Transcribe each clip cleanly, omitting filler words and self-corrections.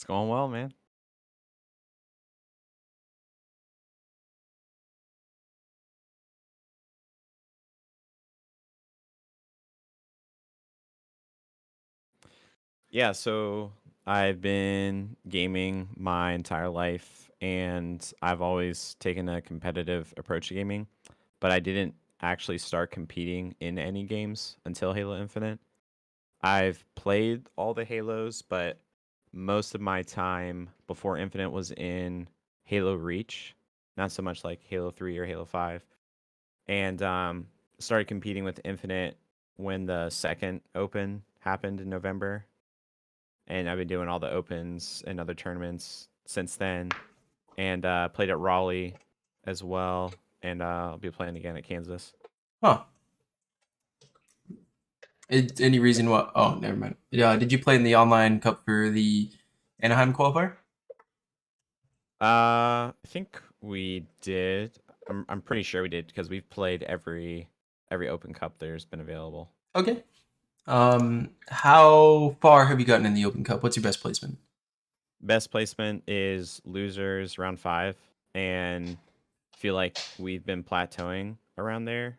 It's going well, man. Yeah, so I've been gaming my entire life, and I've always taken a competitive approach to gaming, but I didn't actually start competing in any games until Halo Infinite. I've played all the Halos, but most of my time before Infinite was in Halo Reach, not so much like Halo 3 or Halo 5. And started competing with Infinite when the second open happened in November, and I've been doing all the opens and other tournaments since then, and played at Raleigh as well, and I'll be playing again at Kansas. Huh. Any reason why? Oh, never mind. Yeah, did you play in the online cup for the Anaheim qualifier? I think we did. I'm pretty sure we did because we've played every Open Cup there's been available. Okay. How far have you gotten in the Open Cup? What's your best placement? Best placement is losers round 5, and feel like we've been plateauing around there.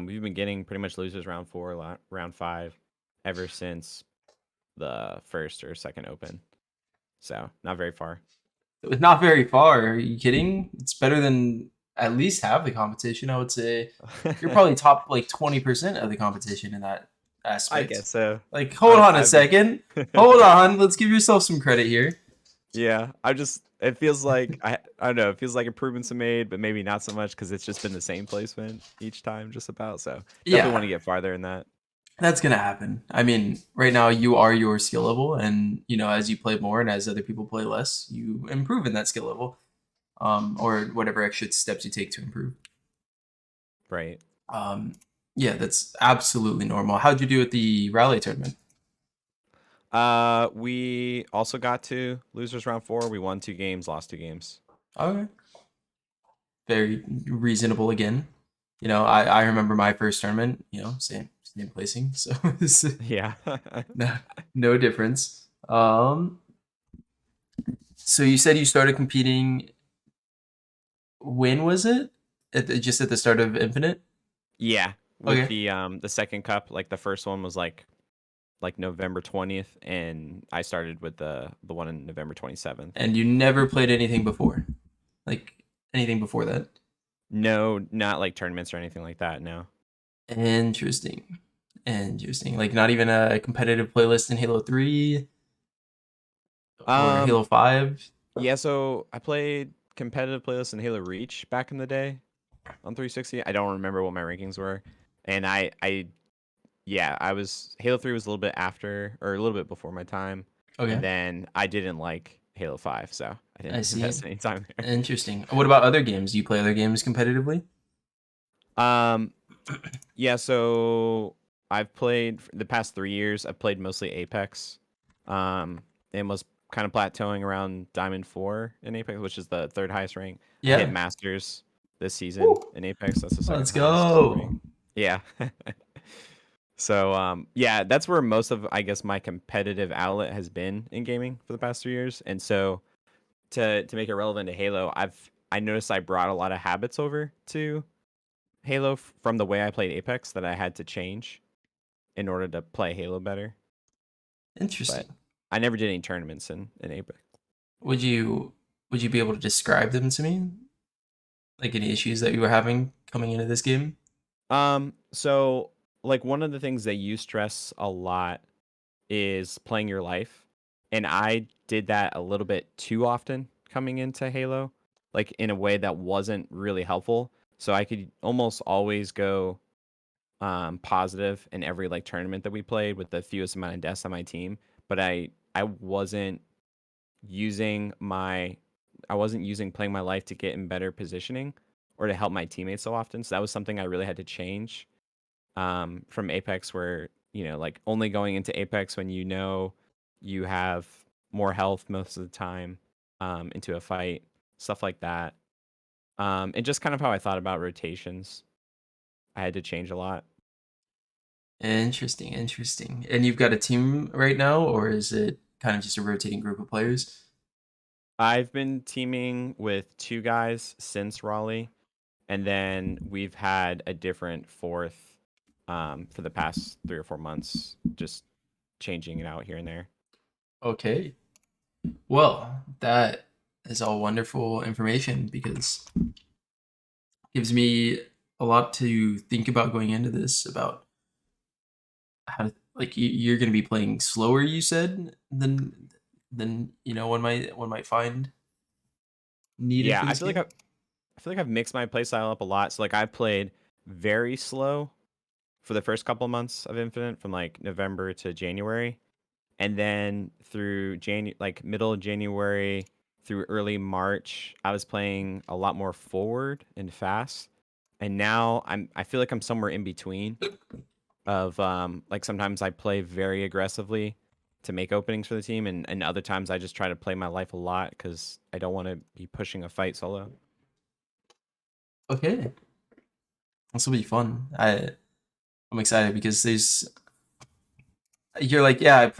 We've been getting pretty much losers round 4, round 5, ever since the first or second open. So not very far. It's not very far. Are you kidding? It's better than at least half the competition. I would say you're probably top like 20% of the competition in that I aspect. guess so. Like, hold on a I've been. second. Hold on. Let's give yourself some credit here. Yeah, I just it feels like I don't know. It feels like improvements are made, but maybe not so much because it's just been the same placement each time, just about. So definitely want Yeah, to get farther in that. that's gonna happen. I mean, right now you are your skill level, and as you play more and as other people play less, you improve in that skill level, or whatever extra steps you take to improve. Right. Um, yeah, that's absolutely normal. How'd you do at the rally tournament? We also got to losers round 4. We won 2 games, lost 2 games. Okay, very reasonable again. I remember my first tournament. Same placing, so it's Yeah. no, no difference. So you said you started competing. When was it? Just at the start of Infinite? Yeah, with Okay. the second cup, like the first one was like November 20th, and I started with the one in November 27th. And you never played anything before? Like anything before that? No, not like tournaments or anything like that, no. Interesting. Interesting. Like not even a competitive playlist in Halo 3 or Um Halo 5? yeah, so I played competitive playlists in Halo Reach back in the day on 360. I don't remember what my rankings were. And I yeah, I was Halo 3 was a little bit after or a little bit before my time. And Okay. then I didn't like Halo 5, so I I didn't see. invest any time there. Interesting. What about other games? Do you play other games competitively? Um Yeah, so I've played for the past 3 years. I've played mostly Apex, and was kind of plateauing around Diamond 4 in Apex, which is the third highest rank. I hit Yeah. Masters this season Woo. in Apex. That's the second Let's highest go. rank. Yeah. So yeah, that's where most of I guess my competitive outlet has been in gaming for the past 3 years. And so to make it relevant to Halo, I noticed I brought a lot of habits over to Halo from the way I played Apex that I had to change in order to play Halo better. But Interesting. I never did any tournaments in Apex. Would you would you be able to describe them to me? Like any issues that you were having coming into this game? So like one of the things that you stress a lot is playing your life, and I did that a little bit too often coming into Halo, like in a way that wasn't really helpful. So I could almost always go positive in every like tournament that we played with the fewest amount of deaths on my team, but I wasn't using my I wasn't using playing my life to get in better positioning or to help my teammates so often. So that was something I really had to change from Apex, where like only going into Apex when you have more health most of the time into a fight, stuff like that. And just kind of how I thought about rotations, I had to change a lot. Interesting, interesting. And you've got a team right now, or is it kind of just a rotating group of players? I've been teaming with 2 guys since Raleigh, and then we've had a different fourth for the past 3 or 4 months, just changing it out here and there. Okay. Well, that is all wonderful information because it gives me a lot to think about going into this about how to, like you're going to be playing slower, you said, than one might find needed Yeah, for this game. I feel like I've mixed my playstyle up a lot. So like I've played very slow for the first couple of months of Infinite from like November to January, and then through like middle of January through early March, I was playing a lot more forward and fast. And now I feel like I'm somewhere in between of like sometimes I play very aggressively to make openings for the team, and other times I just try to play my life a lot because I don't want to be pushing a fight solo. Okay, this will be fun. I'm excited because you're like, yeah,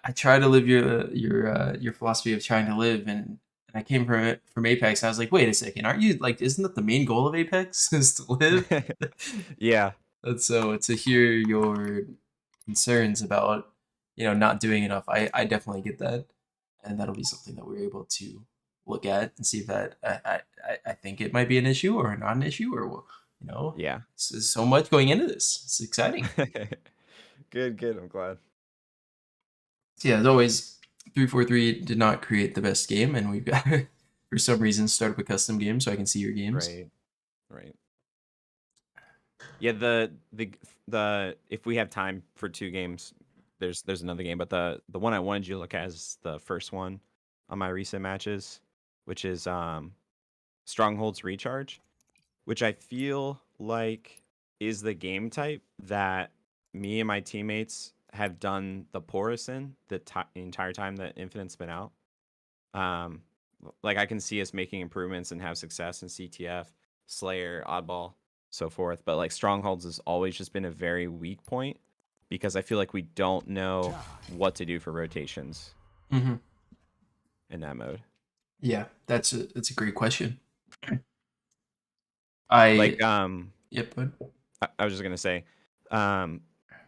I try to live your philosophy of trying to live, and I came from Apex, and I was like, wait a second, aren't you like, isn't that the main goal of Apex is to live? Yeah. And so to hear your concerns about not doing enough, I definitely get that, and that'll be something that we're able to look at and see if that I think it might be an issue or not an issue, or Yeah. so much going into this. It's exciting. Good, good. I'm glad. So yeah, as always, 343 did not create the best game, and we've got for some reason start up a custom game so I can see your games. Right. Right. Yeah, the if we have time for 2 games, there's another game, but the one I wanted you to look at is the first one on my recent matches, which is Strongholds Recharge, which I feel like is the game type that me and my teammates have done the poorest in the entire time that Infinite's been out. Um, like I can see us making improvements and have success in CTF, Slayer, Oddball, so forth. But like Strongholds has always just been a very weak point because I feel like we don't know what to do for rotations Hmm. in that mode. Yeah, that's a great question. I Like Yep. But I was just gonna say, um,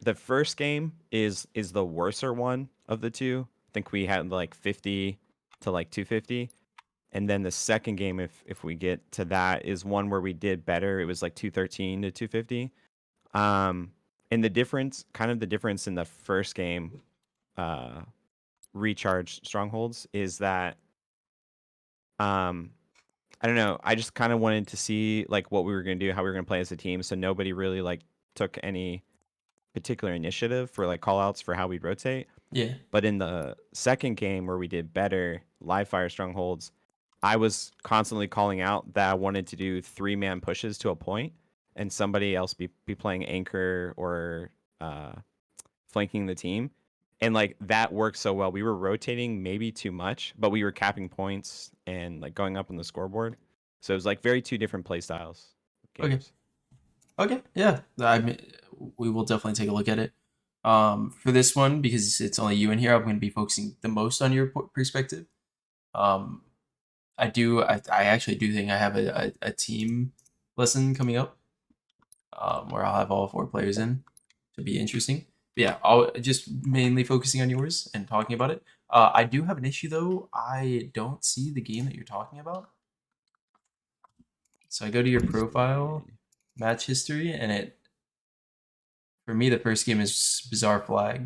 the first game is the worser one of the two. I think we had like 50 to like 250. And then the second game, if we get to that, is one where we did better. It was like 213 to 250. Um, and the difference in the first game, uh, Recharge Strongholds, is that um, I don't know. I just kind of wanted to see like what we were gonna do, how we were gonna play as a team. So nobody really like took any particular initiative for like call outs for how we rotate. yeah. But in the second game where we did better, Live Fire Strongholds, I was constantly calling out that I wanted to do 3-man pushes to a point and somebody else be playing anchor or uh, flanking the team. And like that worked so well. We were rotating maybe too much, but we were capping points and like going up on the scoreboard. So it was like very 2 different play styles Okay. games. Okay. Yeah. I mean, we will definitely take a look at it. For this one, because it's only you in here, I'm going to be focusing the most on your perspective. Um, I actually do think I have a team lesson coming up, where I'll have all 4 players in. To be interesting. But yeah, I'll just mainly focusing on yours and talking about it. I do have an issue though. I don't see the game that you're talking about. So I go to your Let me profile, see. match history, and it for me the first game is Bizarre Flag.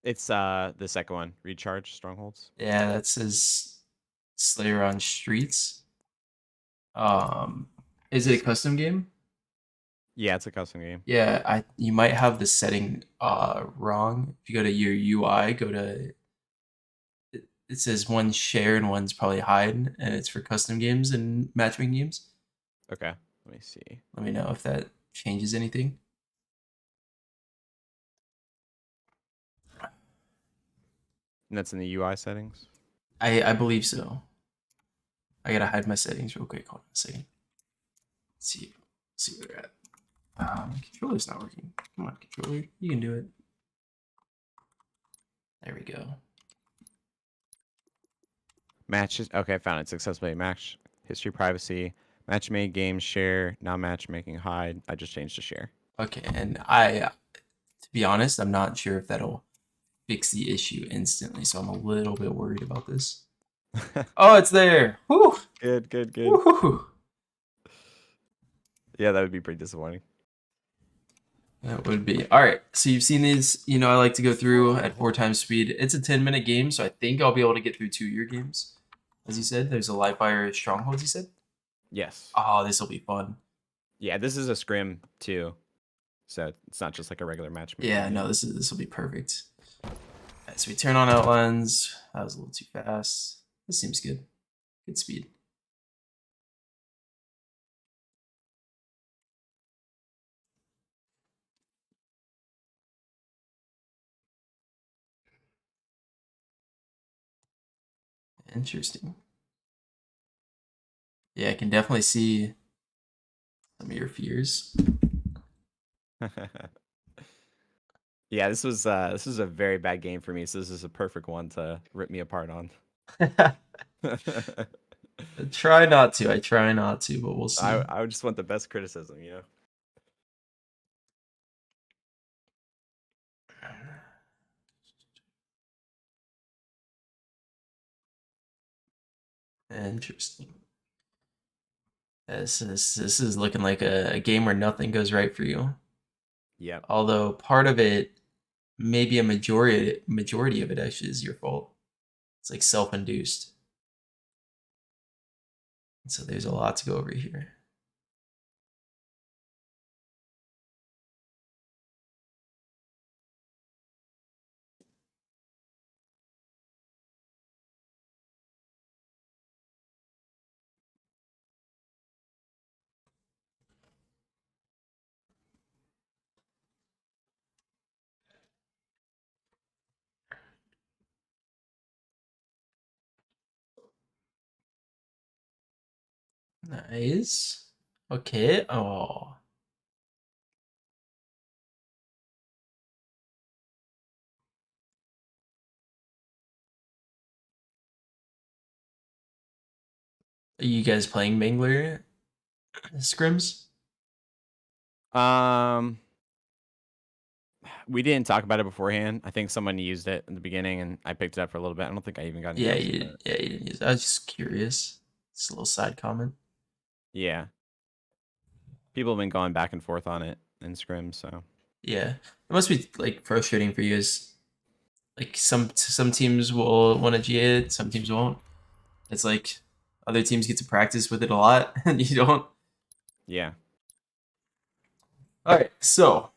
It's the second one, Recharge Strongholds. Yeah, that says Slayer on Streets. Um, is it a custom game? Yeah, it's a custom game. Yeah, I you might have the setting wrong. If you go to your UI, it says one's share and one's probably hide, and it's for custom games and matchmaking games. Okay, let me see. Let me know if that changes anything. And that's in the UI settings. I believe so. I gotta hide my settings real quick. Hold on a second. Let's see where they're at. Controller's not working. Come on, controller, you can do it. There we go. Matches. Okay, I found it successfully. Match history, privacy, match made, games, share, not matchmaking, hide. I just changed to share. Okay, and to be honest, I'm not sure if that'll fix the issue instantly, so I'm a little bit worried about this. Oh, it's there. Whew. Good, good, good. Woo-hoo. Yeah, that would be pretty disappointing. That would be. All right, so you've seen these. You know, I like to go through at 4 times speed. It's a 10-minute game, so I think I'll be able to get through 2 of your games. As you said, there's a live fire strongholds, you said? Yes. Oh, this will be fun. Yeah, this is a scrim too, so it's not just like a regular matchmaking. Yeah, game. no, this will be perfect. All right, so we turn on outlines. That was a little too fast. This seems good. Good speed. Interesting. Yeah, I can definitely see some of your fears. Yeah, this was a very bad game for me, so this is a perfect one to rip me apart on. I try not to. I try not to, but we'll see. I would just want the best criticism, you know. Interesting. This is looking like a game where nothing goes right for you. Yeah. Although part of it, maybe a majority of it actually is your fault. It's like self-induced. So there's a lot to go over here. Nice. Okay. Oh. Are you guys playing Mangler scrims? Um, we didn't talk about it beforehand. I think someone used it in the beginning, and I picked it up for a little bit. I don't think I even got any Yeah, kills you with didn't. it. Yeah, you didn't use it. I was just curious. It's a little side comment. Yeah, people have been going back and forth on it in scrims, so Yeah, it must be like frustrating for you. As like some teams will want to GA it, some teams won't. It's like other teams get to practice with it a lot, and you don't. yeah. All right, so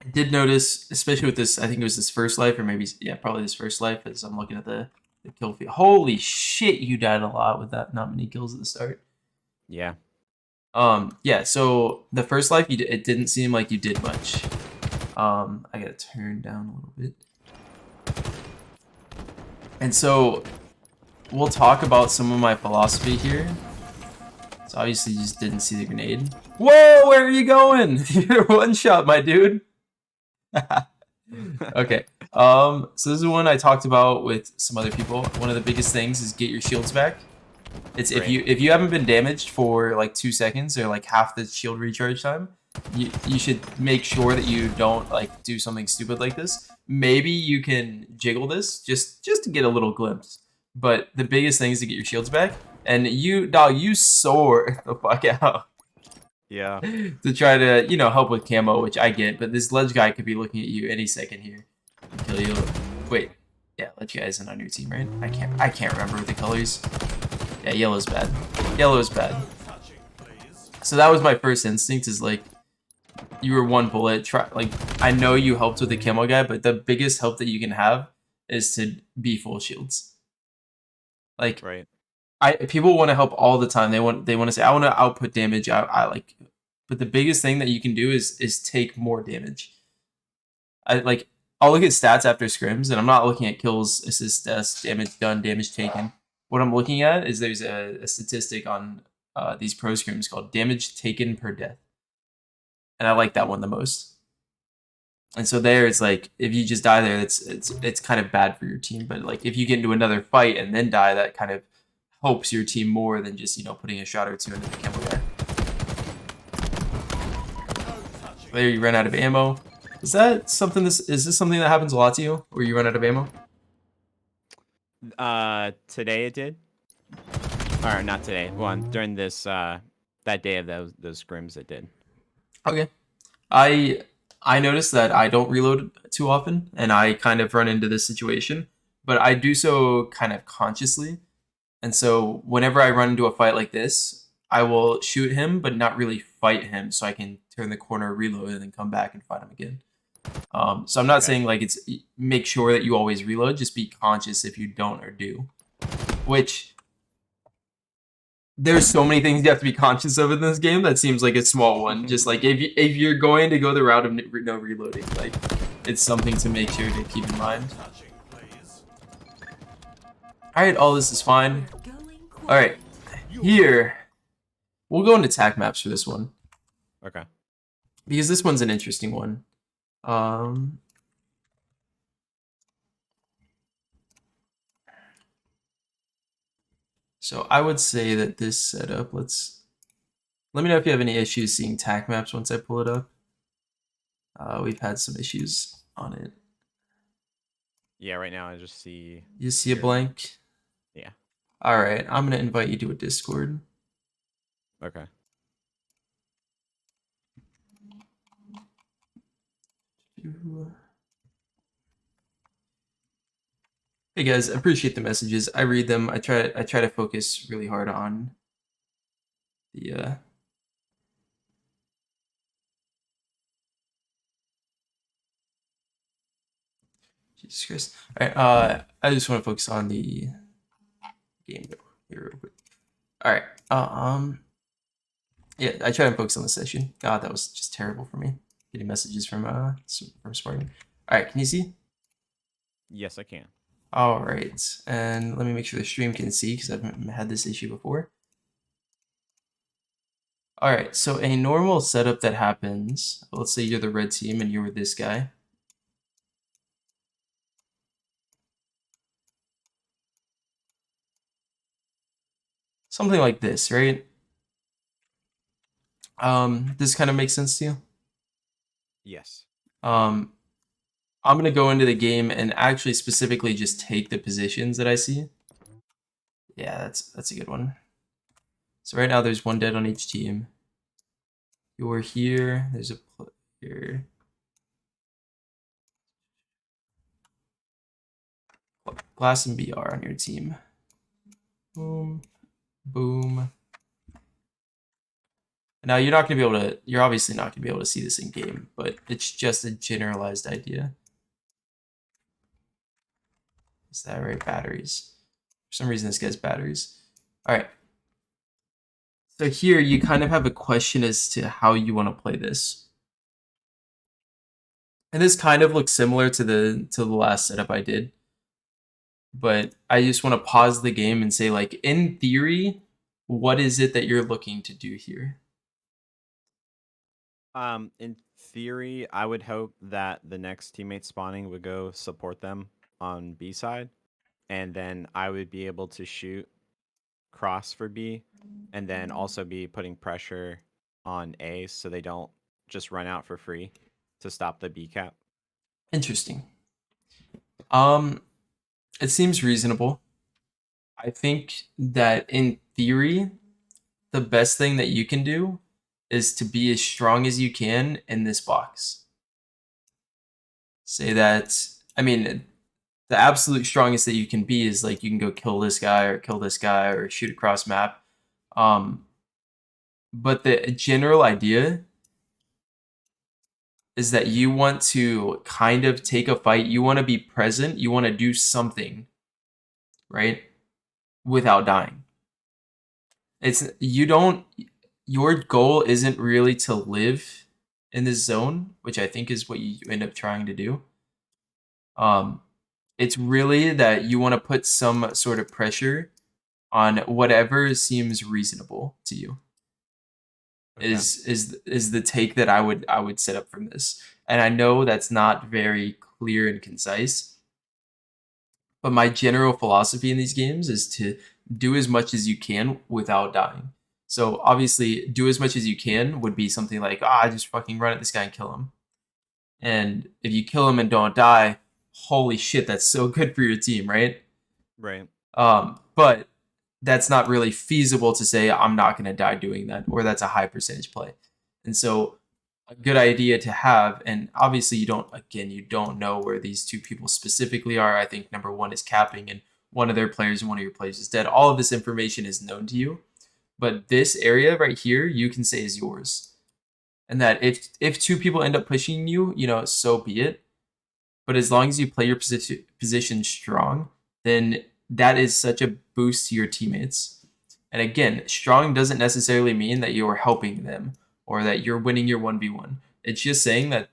I did notice, especially with this, I think it was this first life, or maybe yeah, probably this first life, as I'm looking at the kill feed. Holy shit, you died a lot with that. Not many kills at the start. Yeah. Yeah. So the first life, it didn't seem like you did much. I gotta turn down a little bit. And so we'll talk about some of my philosophy here. So obviously you just didn't see the grenade. Whoa, where are you going? You're one shot, my dude. Okay. So this is one I talked about with some other people. One of the biggest things is get your shields back. It's Right. if you haven't been damaged for like 2 seconds or like half the shield recharge time, you should make sure that you don't like do something stupid like this. Maybe you can jiggle this just to get a little glimpse. But the biggest thing is to get your shields back. And you soar the fuck out Yeah. to try to, help with camo, which I get, but this ledge guy could be looking at you any second here and kill you. Wait, yeah, ledge guy isn't on your team, right? I can't remember the colors. Yeah, yellow's bad. Yellow is bad. So that was my first instinct, is like, you were one bullet. I know you helped with the camo guy, but the biggest help that you can have is to be full shields. Like, Right. people want to help all the time. They want to say, I want to output damage. I like, but the biggest thing that you can do is take more damage. I'll look at stats after scrims, and I'm not looking at kills, assists, deaths, damage done, damage taken. What I'm looking at is there's a statistic on these pro scrims called damage taken per death, and I like that one the most. And so there, it's like if you just die there, it's kind of bad for your team. But like if you get into another fight and then die, that kind of helps your team more than just putting a shot or two into the camo guy. There, you run out of ammo. Is that something? Is this something that happens a lot to you, where you run out of ammo? Today it did. Or not today. Well, during this that day of those scrims it did. Okay. I I noticed that I don't reload too often, and I kind of run into this situation, but I do so kind of consciously. And so whenever I run into a fight like this, I will shoot him, but not really fight him, so I can turn the corner, reload, and then come back and fight him again. So I'm not Okay. saying like it's make sure that you always reload. Just be conscious if you don't or do. Which there's so many things you have to be conscious of in this game. That seems like a small one. Just like if you're going to go the route of no reloading, like it's something to make sure to keep in mind. All right, all this is fine. All right, here we'll go into attack maps for this one Okay. because this one's an interesting one. Um, so I would say that this setup. Let me know if you have any issues seeing attack maps once I pull it up. We've had some issues on it. Yeah, right now I just see. You see a blank? Yeah. All right, I'm gonna invite you to a Discord. Okay. Hey guys, I appreciate the messages. I read them. I try to focus really hard on the Jesus Christ. All right, I just want to focus on the game here real quick. All right. Yeah, I try to focus on the session. God, that was just terrible for me. Getting messages from Spartan. All right, can you see? Yes, I can. All right, and let me make sure the stream can see because I've had this issue before. All right, so a normal setup that happens, let's say you're the red team and you're this guy. Something like this, right? This kind of makes sense to you? Yes. Um, I'm gonna go into the game and actually specifically just take the positions that I see. Yeah, that's a good one. So right now there's one dead on each team. You're here. There's a player. Glass and BR on your team. Boom, boom. Now you're not gonna be able to. You're obviously not gonna be able to see this in game, but it's just a generalized idea. Is that right? Batteries. For some reason, this guy's batteries. All right. So here you kind of have a question as to how you want to play this. And this kind of looks similar to the last setup I did. But I just want to pause the game and say, like, in theory, what is it that you're looking to do here? In theory, I would hope that the next teammate spawning would go support them on B side, and then I would be able to shoot cross for B, and then also be putting pressure on A so they don't just run out for free to stop the B cap. Interesting. Um, it seems reasonable. I think that in theory, the best thing that you can do is to be as strong as you can in this box. Say that, I mean, the absolute strongest that you can be is like you can go kill this guy or kill this guy or shoot across map. But the general idea is that you want to kind of take a fight, you want to be present, you want to do something, right? Without dying. It's you don't your goal isn't really to live in this zone, which I think is what you end up trying to do. It's really that you want to put some sort of pressure on whatever seems reasonable to you. Okay. Is the take that I would set up from this. And I know that's not very clear and concise, but my general philosophy in these games is to do as much as you can without dying. So obviously, do as much as you can would be something like, I just fucking run at this guy and kill him. And if you kill him and don't die, holy shit, that's so good for your team, right? Right. But that's not really feasible to say I'm not going to die doing that, or that's a high percentage play. And so a good idea to have, and obviously you don't know where these two people specifically are. I think number one is capping, and one of their players and one of your players is dead. All of this information is known to you, but this area right here you can say is yours. And that if two people end up pushing you, so be it. But as long as you play your position strong, then that is such a boost to your teammates. And again, strong doesn't necessarily mean that you're helping them or that you're winning your 1v1. It's just saying that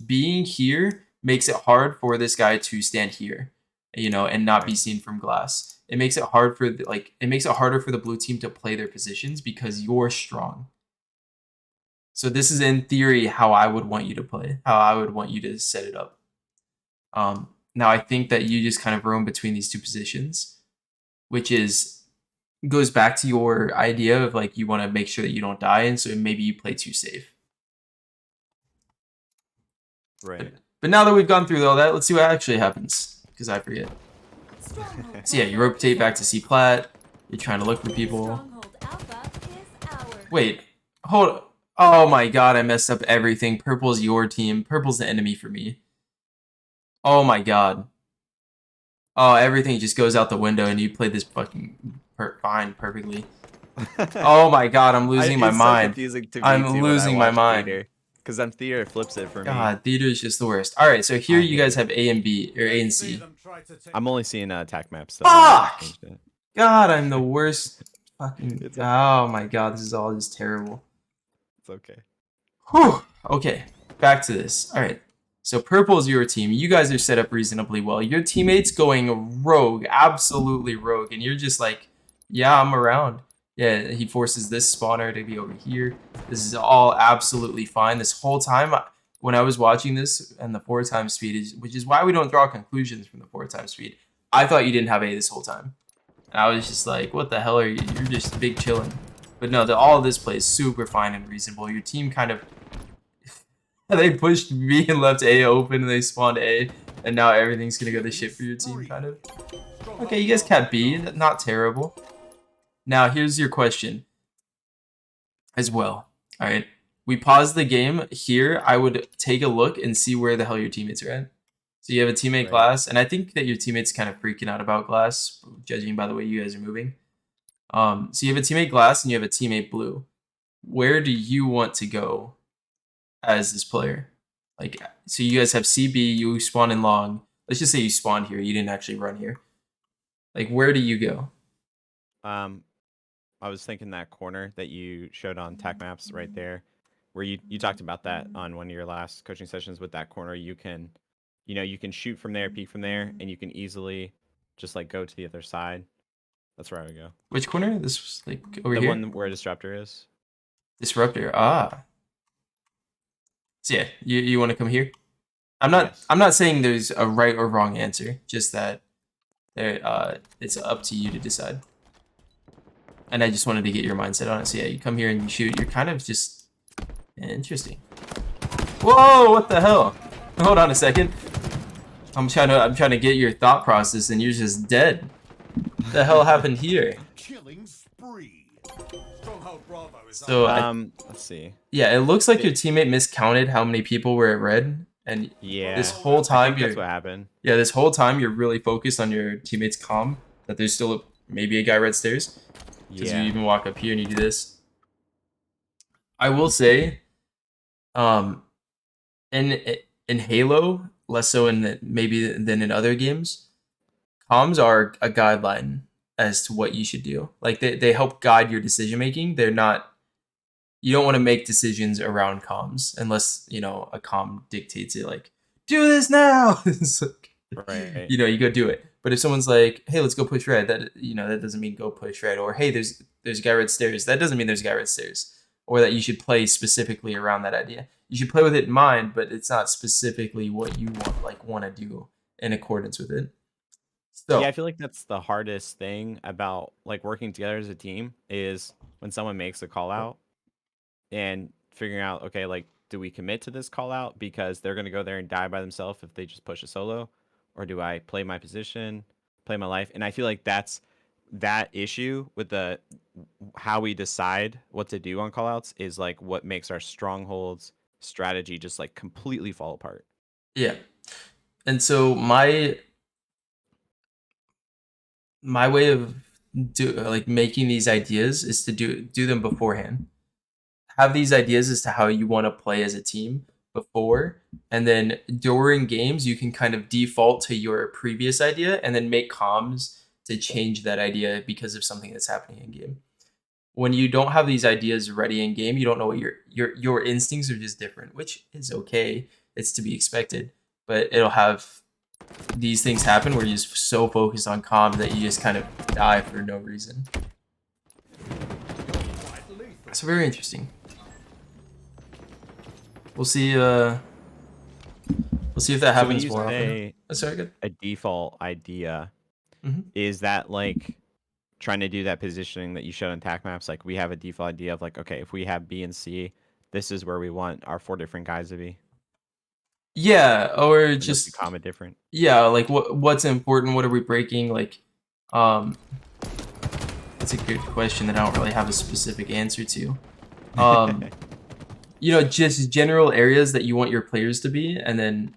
being here makes it hard for this guy to stand here, and not be seen from glass. It makes it hard for it makes it harder for the blue team to play their positions because you're strong. So this is in theory how I would want you to play, how I would want you to set it up. Now I think that you just kind of roam between these two positions, which goes back to your idea of like you want to make sure that you don't die, and so maybe you play too safe. Right. But now that we've gone through all that, let's see what actually happens, because I forget. So yeah, you rotate back to C plat. You're trying to look for people. Wait, hold. Oh my god, I messed up everything. Purple's your team. Purple's the enemy for me. Oh my god. Oh, everything just goes out the window, and you played this fucking fine perfectly. Oh my god, I'm losing my mind. So confusing to me I'm losing my mind. Because then theater flips it for me. God, theater is just the worst. All right, so here you guys have A and B, or A and C. I'm only seeing attack maps. So fuck! God, I'm the worst. Fucking. Oh my god, this is all just terrible. It's okay. Whew. Okay, back to this. All right. So purple is your team. You guys are set up reasonably well. Your teammate's going rogue, absolutely rogue, and you're just like, yeah, I'm around. Yeah, he forces this spawner to be over here. This is all absolutely fine. This whole time, when I was watching this and the 4x speed, which is why we don't draw conclusions from the 4x speed, I thought you didn't have A this whole time. And I was just like, what the hell are you? You're just big chilling. But no, all of this plays super fine and reasonable. Your team kind of... they pushed B and left A open and they spawned A. And now everything's going to go to shit for your team, kind of. Okay, you guys kept B. Not terrible. Now, here's your question as well. All right. We pause the game here. I would take a look and see where the hell your teammates are at. So you have a teammate right. Glass. And I think that your teammate's kind of freaking out about Glass, judging by the way you guys are moving. So you have a teammate Glass and you have a teammate Blue. Where do you want to go as this player? Like, so you guys have CB, you spawn in long. Let's just say you spawned here. You didn't actually run here. Like, where do you go? I was thinking that corner that you showed on TAC maps right there, where you talked about that on one of your last coaching sessions. With that corner, you can, you can shoot from there, peek from there, and you can easily just like go to the other side. That's where I would go. Which corner? This was like over the here? The one where Disruptor is. Disruptor, So yeah, you want to come here? I'm not saying there's a right or wrong answer, just that it's up to you to decide. And I just wanted to get your mindset on it. So yeah, you come here and you shoot. You're kind of just interesting. Whoa! What the hell? Hold on a second. I'm trying to get your thought process, and you're just dead. What the hell happened here? Killing spree. Stronghold Bravo is So let's see. Yeah, it looks like your teammate miscounted how many people were at red, and yeah, this whole time that's what happened. Yeah, this whole time you're really focused on your teammate's comm, that there's still maybe a guy red stairs. Because you even walk up here and you do this. I will say, in Halo, less so maybe than in other games, comms are a guideline as to what you should do. Like they help guide your decision making. They're not. You don't want to make decisions around comms unless a comm dictates it. Like, do this now. It's like, right. You go do it. But if someone's like, hey, let's go push red, that doesn't mean go push red. Or hey, there's a guy red stairs. That doesn't mean there's a guy red stairs. or that you should play specifically around that idea. You should play with it in mind, but it's not specifically what you want to do in accordance with it. So Yeah, I feel like that's the hardest thing about like working together as a team is when someone makes a call out and figuring out, okay, like, do we commit to this call out because they're going to go there and die by themselves if they just push a solo? Or do I play my position, play my life? And I feel like that's that issue with the how we decide what to do on callouts is like what makes our strongholds strategy just like completely fall apart. yeah, and so my way of making these ideas is to do them beforehand. Have these ideas as to how you want to play as a team before, and then during games you can kind of default to your previous idea and then make comms to change that idea because of something that's happening in game. When you don't have these ideas ready in game, you don't know what your instincts are just different, which is okay. It's to be expected, but it'll have these things happen where you're just so focused on comms that you just kind of die for no reason. So very interesting. We'll see. We'll see if that So when happens you more often. say Oh, sorry, good. a default idea, Mhm. is that like trying to do that positioning that you showed on tac maps? Like we have a default idea of like, okay, if we have B and C, this is where we want our 4 different guys to be. Yeah, or And just just comment different. yeah, like what's important? What are we breaking? Like, that's a good question that I don't really have a specific answer to. You know, just general areas that you want your players to be, and then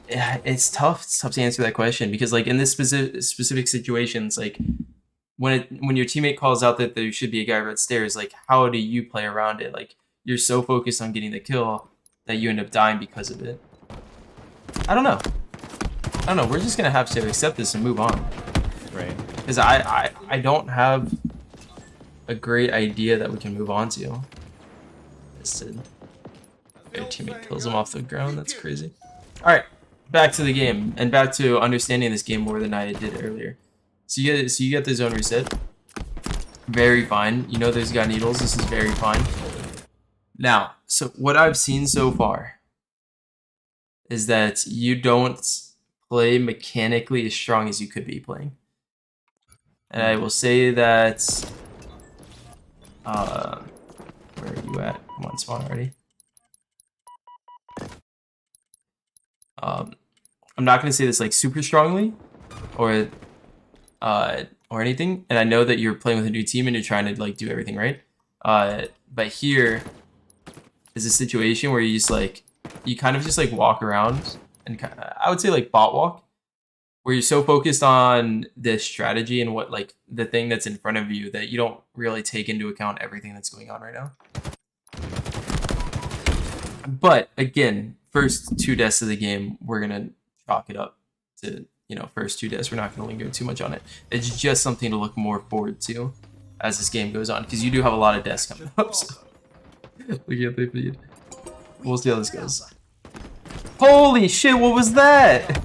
yeah, it's tough. It's tough to answer that question because, like, in this specific situations, like when your teammate calls out that there should be a guy red stairs, like, how do you play around it? Like, you're so focused on getting the kill that you end up dying because of it. I don't know. We're just gonna have to accept this and move on. Right. Because I don't have a great idea that we can move on to. Their teammate kills him off the ground. That's crazy. All right, back to the game and back to understanding this game more than I did earlier. So you get the zone reset. Very fine. You know there's got needles. This is very fine. Now, so what I've seen so far is that you don't play mechanically as strong as you could be playing. And I will say that where are you at? Come on, spawn already. I'm not gonna say this like super strongly or anything, and I know that you're playing with a new team and you're trying to like do everything right. But here is a situation where you just like you kind of just like walk around and I would say like bot walk, where you're so focused on the strategy and what like the thing that's in front of you that you don't really take into account everything that's going on right now. But again, first 2 deaths of the game, we're gonna chalk it up to, you know, first 2 deaths. We're not gonna linger too much on it. It's just something to look more forward to as this game goes on, because you do have a lot of deaths coming up. So. Looking at the feed, we'll see how this goes. Holy shit! What was that?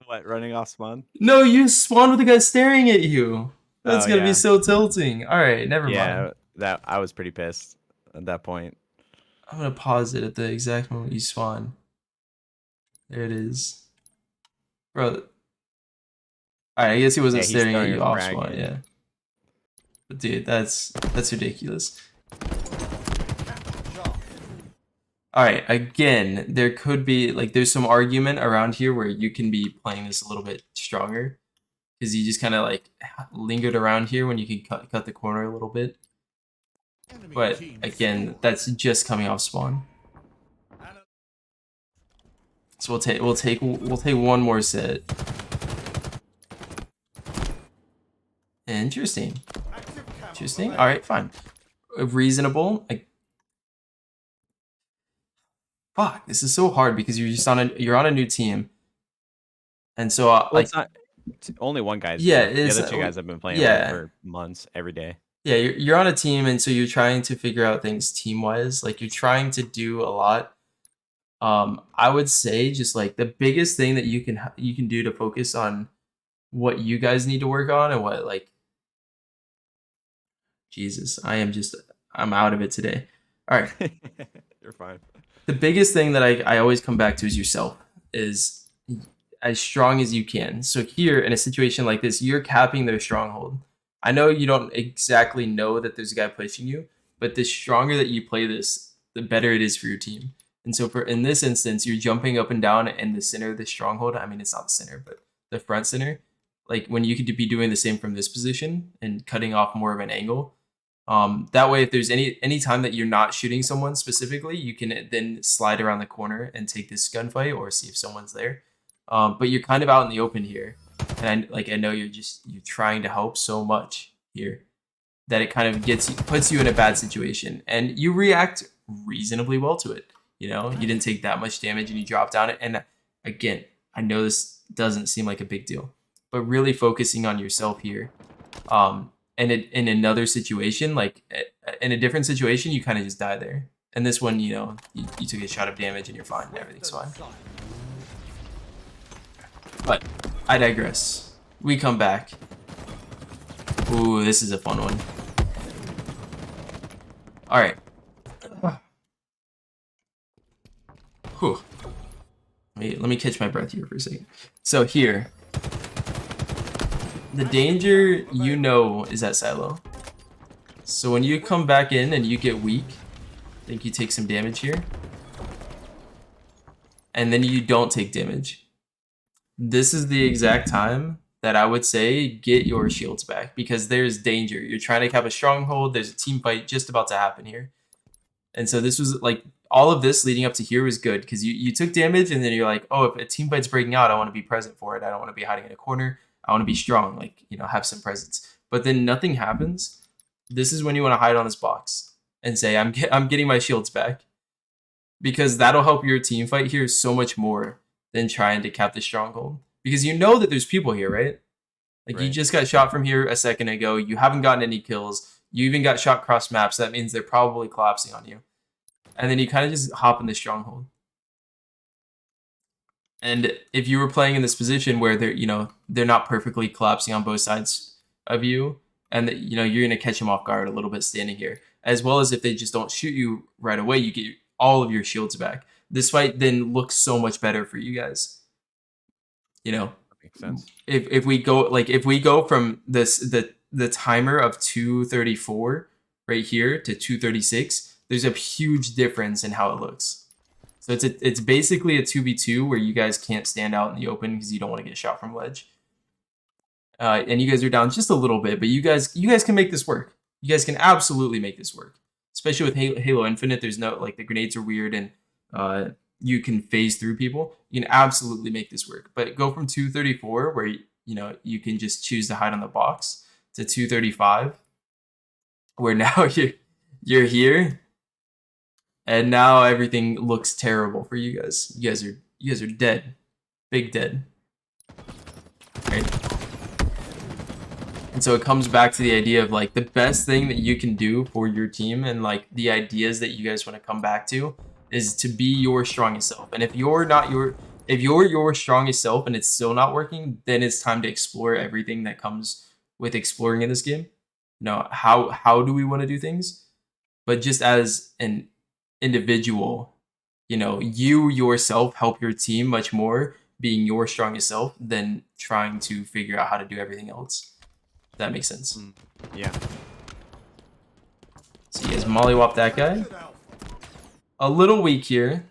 What, running off spawn? No, you spawned with a guy staring at you. That's Oh, gonna be yeah. so tilting. All right, never mind. Yeah, that I was pretty pissed at that point. I'm gonna pause it at the exact moment you spawn. There it is, bro. All right, I guess he wasn't Yeah, he's staring at throwing you a off frag spawn. in. Yeah, but dude, that's ridiculous. All right, again, there could be like there's some argument around here where you can be playing this a little bit stronger because you just kind of like lingered around here when you could cut the corner a little bit. But again, that's just coming off spawn. So we'll take one more set. Interesting. All right, fine. Reasonable. Fuck, this is so hard because you're on a new team, and so Well, it's only one guy's yeah, new. The other 2 guys have been playing like, for months every day. Yeah, you're on a team, and so you're trying to figure out things team-wise. Like, you're trying to do a lot. I would say just like the biggest thing that you can do to focus on what you guys need to work on and what like. Jesus, I'm out of it today. All right. You're fine. The biggest thing that I always come back to is yourself, is as strong as you can. So here in a situation like this, you're capping their stronghold. I know you don't exactly know that there's a guy pushing you, but the stronger that you play this, the better it is for your team. And so for in this instance, you're jumping up and down in the center of the stronghold. I mean, it's not the center, but the front center. Like when you could be doing the same from this position and cutting off more of an angle. That way, if there's any time that you're not shooting someone specifically, you can then slide around the corner and take this gunfight or see if someone's there. But you're kind of out in the open here, and I know you're trying to help so much here that it kind of puts you in a bad situation, and you react reasonably well to it. You know, you didn't take that much damage and you dropped down it. And again, I know this doesn't seem like a big deal, but really focusing on yourself here. And in another situation, like in a different situation, you kind of just die there. And this one, you know, you took a shot of damage and you're fine. Everything's fine. But I digress. We come back. Ooh, this is a fun one. All right. Whew. Let me catch my breath here for a second. So here. The danger, you know, is at silo. So when you come back in and you get weak, I think you take some damage here. And then you don't take damage. This is the exact time that I would say get your shields back, because there's danger. You're trying to cap a stronghold. There's a team fight just about to happen here. And so this was like, all of this leading up to here was good because you took damage and then you're like, oh, if a team fight's breaking out, I want to be present for it. I don't want to be hiding in a corner. I want to be strong, like, you know, have some presence. But then nothing happens. This is when you want to hide on this box and say, I'm getting my shields back, because that'll help your team fight here so much more than trying to cap the stronghold, because you know that there's people here, right? Like right. You just got shot from here a second ago. You haven't gotten any kills. You even got shot cross maps. That means they're probably collapsing on you. And then you kind of just hop in the stronghold. And if you were playing in this position where they're not perfectly collapsing on both sides of you, and that, you know, you're gonna catch them off guard a little bit standing here, as well as if they just don't shoot you right away, you get all of your shields back. This fight then looks so much better for you guys. You know, that makes sense. If we go from the timer of 234 right here to 236, there's a huge difference in how it looks. So it's basically a 2v2 where you guys can't stand out in the open because you don't want to get shot from ledge. And you guys are down just a little bit, but you guys can make this work. You guys can absolutely make this work. Especially with Halo Infinite, there's no, like, the grenades are weird and you can phase through people. You can absolutely make this work. But go from 234, where you can just choose to hide on the box, to 235, where now you're here. And now everything looks terrible for you guys. You guys are dead. Big dead. Right? And so it comes back to the idea of, like, the best thing that you can do for your team and, like, the ideas that you guys want to come back to is to be your strongest self. And if you're your strongest self and it's still not working, then it's time to explore everything that comes with exploring in this game. You know, how do we want to do things? But just as an individual, you know, you yourself help your team much more being your strongest self than trying to figure out how to do everything else. If that makes sense. Yeah. So you guys mollywop that guy. A little weak here,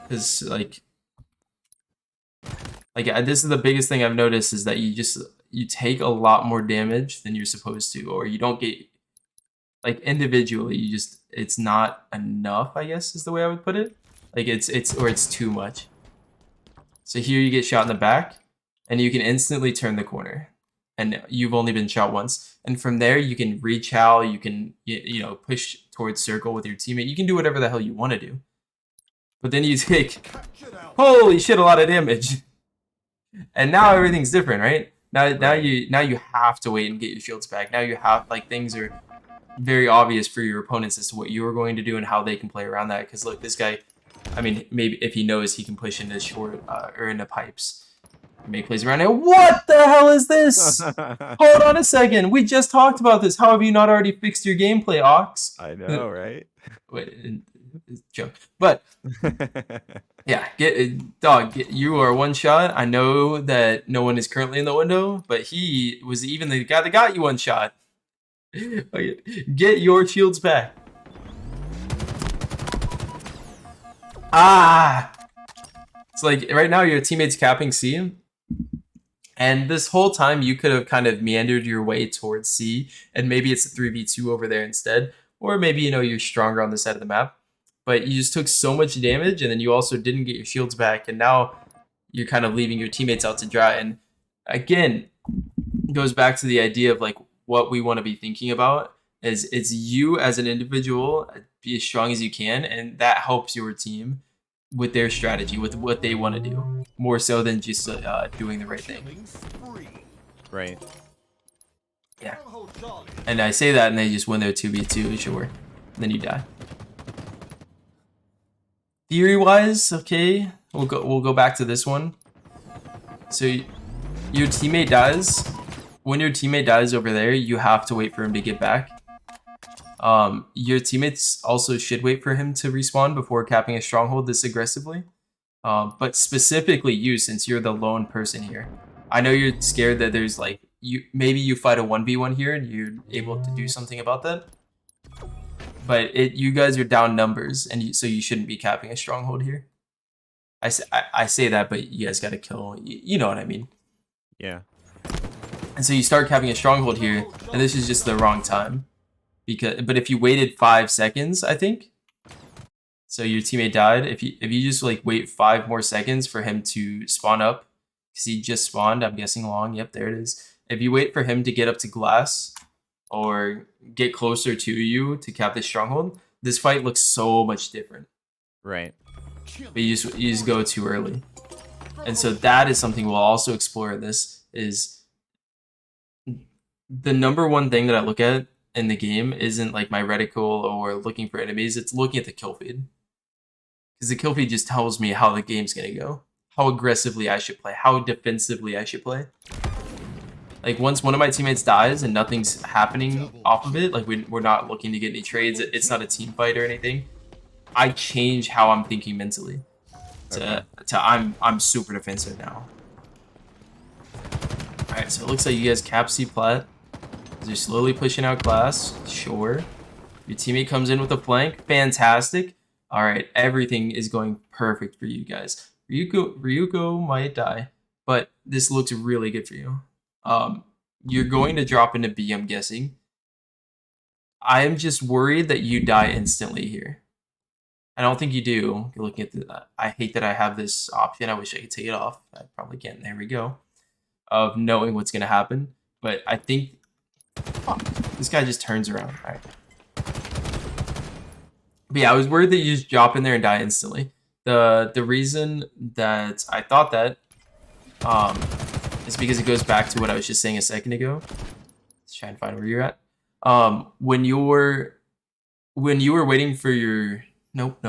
because like this is the biggest thing I've noticed, is that you take a lot more damage than you're supposed to, or you don't get, like, individually, it's not enough, I guess is the way I would put it. Like it's too much. So here you get shot in the back and you can instantly turn the corner and you've only been shot once. And from there you can rechow, you can, you know, push towards circle with your teammate. You can do whatever the hell you want to do. But then you take, holy shit, a lot of damage. And now everything's different, right? Now you have to wait and get your shields back. Now you have, like, things are very obvious for your opponents as to what you're going to do and how they can play around that. Because look, this guy, I mean, maybe if he knows, he can push into short or into pipes. Make plays around it. What the hell is this? Hold on a second. We just talked about this. How have you not already fixed your gameplay, Ox? I know, right? Wait, joke. But yeah, you are one shot. I know that no one is currently in the window, but he was even the guy that got you one shot. Get your shields back. Ah! It's like right now your teammate's capping C. And this whole time you could have kind of meandered your way towards C, and maybe it's a 3v2 over there instead. Or maybe, you're stronger on this side of the map. But you just took so much damage, and then you also didn't get your shields back, and now you're kind of leaving your teammates out to dry. And again, it goes back to the idea of like what we want to be thinking about is it's you as an individual, be as strong as you can, and that helps your team with their strategy, with what they want to do, more so than just doing the right thing. Right. Yeah. And I say that, and they just win their 2v2, sure. And then you die. Theory-wise, okay, we'll go back to this one. So your teammate dies. When your teammate dies over there, you have to wait for him to get back. Your teammates also should wait for him to respawn before capping a stronghold this aggressively. But specifically you, since you're the lone person here. I know you're scared that there's like, maybe you fight a 1v1 here and you're able to do something about that. But you guys are down numbers, and so you shouldn't be capping a stronghold here. I say that, but you guys got to kill. You know what I mean? Yeah. And so you start capping a stronghold here, and this is just the wrong time. But if you waited 5 seconds, I think. So your teammate died. If you just like wait 5 more seconds for him to spawn up, because he just spawned, I'm guessing long. Yep, there it is. If you wait for him to get up to glass or get closer to you to cap this stronghold, this fight looks so much different. Right. But you just go too early. And so that is something we'll also explore in this, is the number one thing that I look at in the game isn't like my reticle or looking for enemies, it's looking at the kill feed. Because the kill feed just tells me how the game's gonna go, how aggressively I should play, how defensively I should play. Like once one of my teammates dies and nothing's happening off of it, like we're not looking to get any trades, it's not a team fight or anything, I change how I'm thinking mentally. To I'm super defensive now. Alright, so it looks like you guys cap C plat. They're slowly pushing out glass. Sure. Your teammate comes in with a flank. Fantastic. Alright, everything is going perfect for you guys. Ryuko might die, but this looks really good for you. You're going to drop into B, I'm guessing. I am just worried that you die instantly here. I don't think you do. You're looking at I hate that I have this option. I wish I could take it off. I probably can't. There we go. Of knowing what's going to happen. But I think... Oh, this guy just turns around. All right. But yeah, I was worried that you just drop in there and die instantly. The reason that I thought that is because it goes back to what I was just saying a second ago. Let's try and find where you're at. When you were waiting for your... Nope.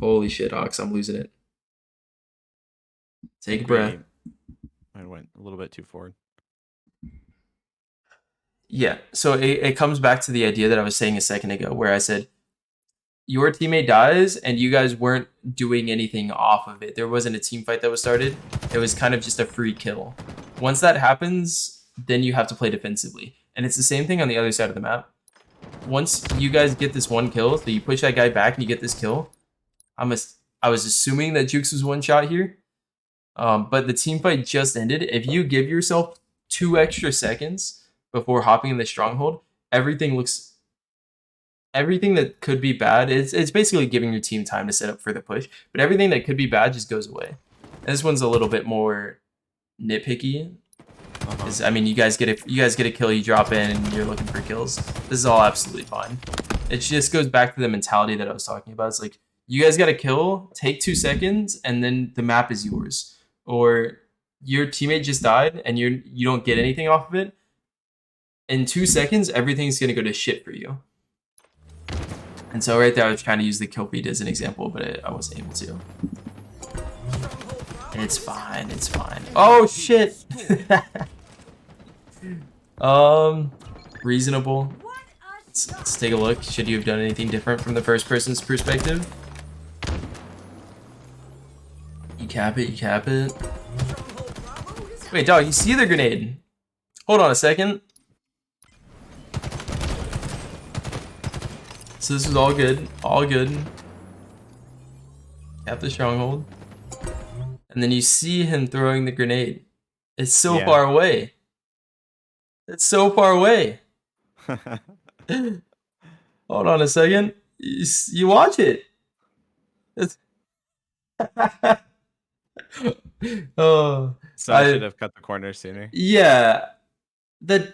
Holy shit, Ox, I'm losing it. Take a breath. I went a little bit too forward. Yeah, so it comes back to the idea that I was saying a second ago, where I said, your teammate dies, and you guys weren't doing anything off of it. There wasn't a team fight that was started. It was kind of just a free kill. Once that happens, then you have to play defensively. And it's the same thing on the other side of the map. Once you guys get this one kill, so you push that guy back and you get this kill, I was assuming that Jukes was one shot here. But the team fight just ended. If you give yourself 2 extra seconds before hopping in the stronghold, everything that could be bad, it's basically giving your team time to set up for the push, but everything that could be bad just goes away. And this one's a little bit more nitpicky. I mean, you guys get a kill, you drop in, and you're looking for kills. This is all absolutely fine. It just goes back to the mentality that I was talking about. It's like, you guys got a kill, take 2 seconds, and then the map is yours. Or your teammate just died, and you don't get anything off of it. In 2 seconds, everything's gonna go to shit for you. And so right there, I was trying to use the kill feed as an example, but I wasn't able to. It's fine. It's fine. Oh shit. Reasonable. Let's take a look. Should you have done anything different from the first person's perspective? You cap it. You cap it. Wait, dog. You see the grenade? Hold on a second. So this is all good. All good. Cap the stronghold. And then you see him throwing the grenade. It's so far away. It's so far away. Hold on a second. You watch it. It's oh, So I should have cut the corner sooner. Yeah. The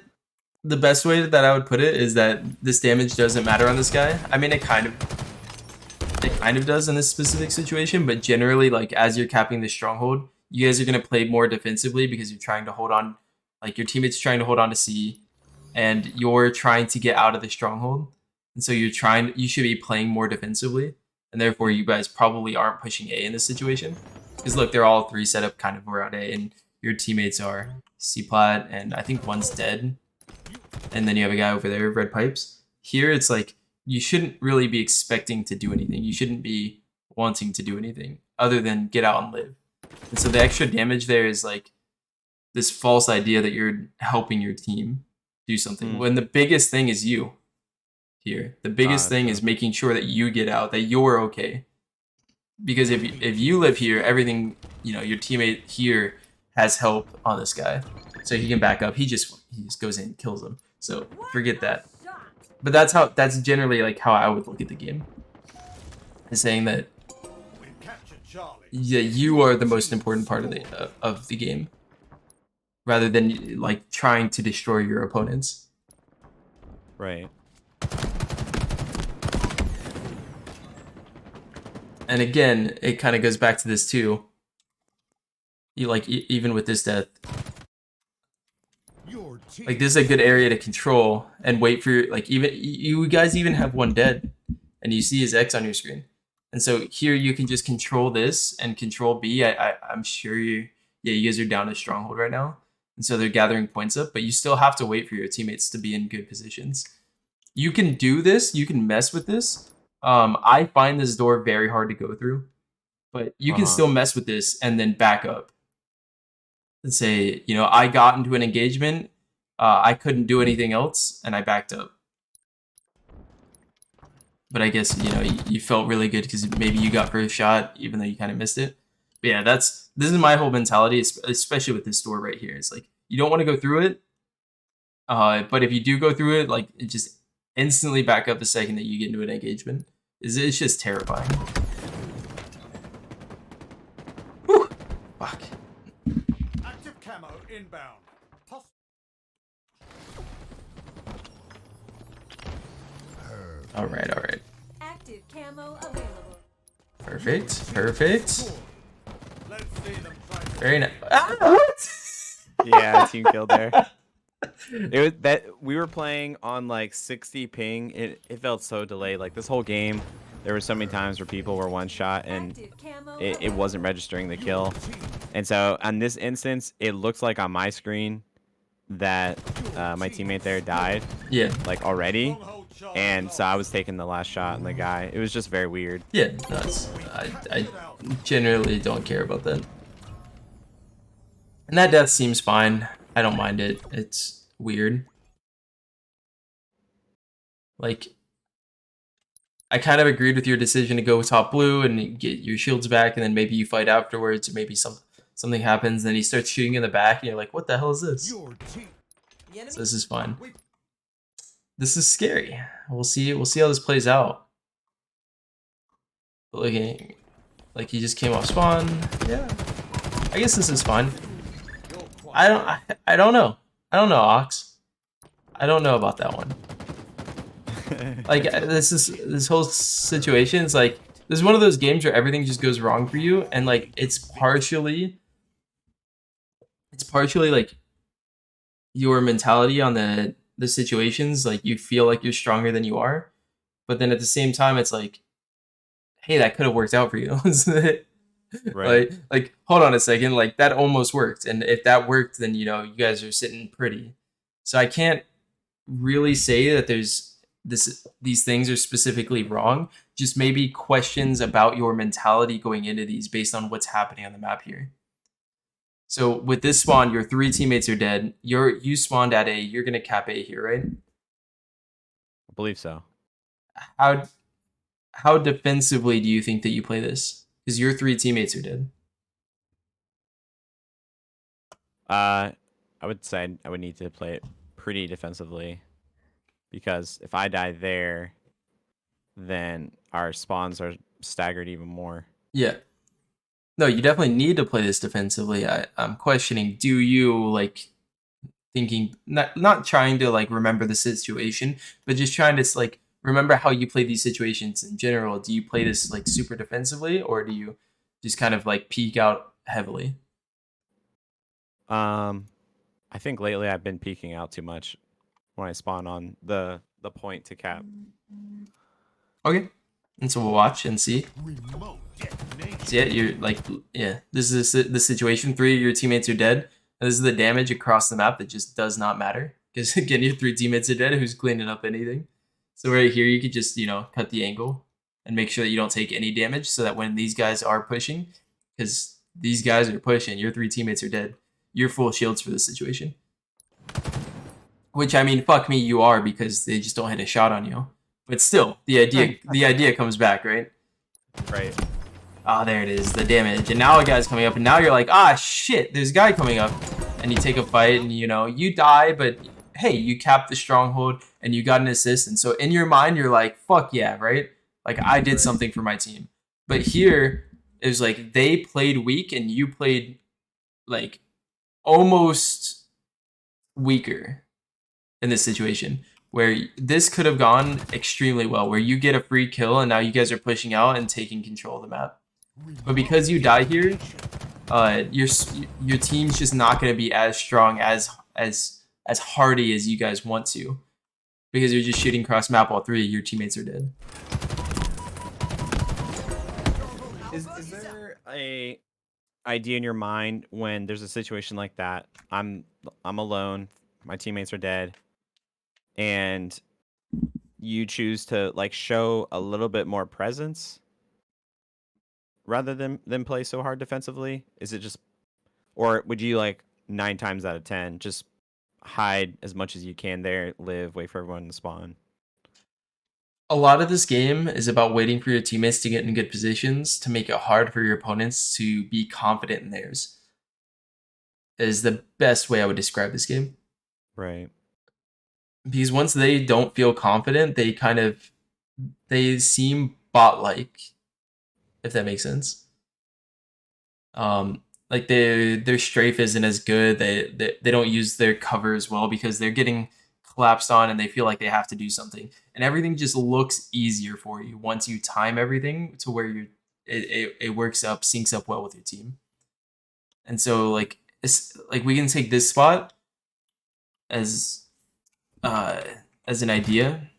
best way that I would put it is that this damage doesn't matter on this guy. I mean, it kind of does in this specific situation, but generally, like, as you're capping the stronghold, you guys are going to play more defensively because you're trying to hold on, like, your teammate's trying to hold on to C, and you're trying to get out of the stronghold. And so you should be playing more defensively, and therefore you guys probably aren't pushing A in this situation. Because look, they're all three set up kind of around A, and your teammates are C plat, and I think one's dead. And then you have a guy over there, red pipes. Here, it's like, you shouldn't really be expecting to do anything. You shouldn't be wanting to do anything other than get out and live. And so the extra damage there is like this false idea that you're helping your team do something. When the biggest thing is you here. The biggest thing is making sure that you get out, that you're okay. Because if you live here, everything, you know, your teammate here has help on this guy. So he can back up. He just goes in and kills him. So forget that. But that's generally like how I would look at the game. Is saying that you are the most important part of the game, rather than like trying to destroy your opponents. Right. And again, it kind of goes back to this too. You like even with this death, like this is a good area to control and wait for your, like, even you guys even have one dead, and you see his X on your screen. And so here you can just control this and control B. I'm sure you guys are down to stronghold right now. And so they're gathering points up, but you still have to wait for your teammates to be in good positions. You can do this, you can mess with this. I find this door very hard to go through, but you can still mess with this and then back up. And say, you know, I got into an engagement, I couldn't do anything else, and I backed up. But I guess, you know, you felt really good because maybe you got first shot, even though you kind of missed it. But yeah, this is my whole mentality, especially with this door right here. It's like, you don't want to go through it, but if you do go through it, like, it just instantly back up the second that you get into an engagement. It's just terrifying. Whew. Fuck. Active camo inbound. All right. Active camo available. Perfect. Let's see them try to Very nice. Ah, what? Yeah, team kill there. It was that we were playing on like 60 ping. It felt so delayed. Like this whole game, there were so many times where people were one shot and it wasn't registering the kill. And so on this instance, it looks like on my screen that my teammate there died. Yeah. Like already. And so I was taking the last shot on the guy. It was just very weird. Yeah, I generally don't care about that. And that death seems fine. I don't mind it. It's weird. Like, I kind of agreed with your decision to go top blue and get your shields back, and then maybe you fight afterwards, or maybe something happens, and then he starts shooting in the back, and you're like, what the hell is this? So this is fun. This is scary. We'll see how this plays out. Looking like he just came off spawn. Yeah. I guess this is fun. I don't know. I don't know, Ox. I don't know about that one. Like this whole situation is like, this is one of those games where everything just goes wrong for you, and like it's partially like your mentality on the situations. Like you feel like you're stronger than you are, but then at the same time it's like, hey, that could have worked out for you. Right. Like hold on a second, like that almost worked. And if that worked, then you know, you guys are sitting pretty. So I can't really say that there's these things are specifically wrong. Just maybe questions about your mentality going into these based on what's happening on the map here. So with this spawn, your 3 teammates are dead. You spawned at A. You're gonna cap A here, right? I believe so. How how defensively do you think that you play this? Because your 3 teammates are dead. I would say I would need to play it pretty defensively because if I die there, then our spawns are staggered even more. Yeah. No, you definitely need to play this defensively. I'm questioning, do you like thinking not trying to like remember the situation, but just trying to like remember how you play these situations in general. Do you play this like super defensively or do you just kind of like peek out heavily? I think lately I've been peeking out too much when I spawn on the point to cap. Okay. And so we'll watch and see. Remote detonation. So yeah, you're like, yeah, this is the situation. 3 of your teammates are dead. And this is the damage across the map that just does not matter. Because again, your 3 teammates are dead. Who's cleaning up anything? So right here, you could just, you know, cut the angle and make sure that you don't take any damage so that when these guys are pushing, because these guys are pushing, your 3 teammates are dead. You're full shields for this situation. Which, I mean, fuck me, you are because they just don't hit a shot on you. But still, the idea comes back, right? Right. Ah, there it is, the damage. And now a guy's coming up, and now you're like, ah, shit, there's a guy coming up. And you take a fight, and, you know, you die, but hey, you capped the stronghold, and you got an assist. And so in your mind, you're like, fuck yeah, right? Like, I did something for my team. But here, it was like, they played weak, and you played, like, almost weaker in this situation. Where this could have gone extremely well, where you get a free kill, and now you guys are pushing out and taking control of the map. But because you die here, your team's just not going to be as strong as hardy as you guys want to, because you're just shooting cross map. All 3 of your teammates are dead. Is there a idea in your mind when there's a situation like that? I'm alone, my teammates are dead, and you choose to like show a little bit more presence rather than play so hard defensively? Is it just, or would you like 9 times out of 10 just hide as much as you can there, live, wait for everyone to spawn? A lot of this game is about waiting for your teammates to get in good positions to make it hard for your opponents to be confident in theirs. Is the best way I would describe this game. Right. Because once they don't feel confident, they seem bot-like, if that makes sense. Like their strafe isn't as good. They don't use their cover as well because they're getting collapsed on and they feel like they have to do something. And everything just looks easier for you once you time everything to where it works up, syncs up well with your team. And so like it's like we can take this spot as an idea.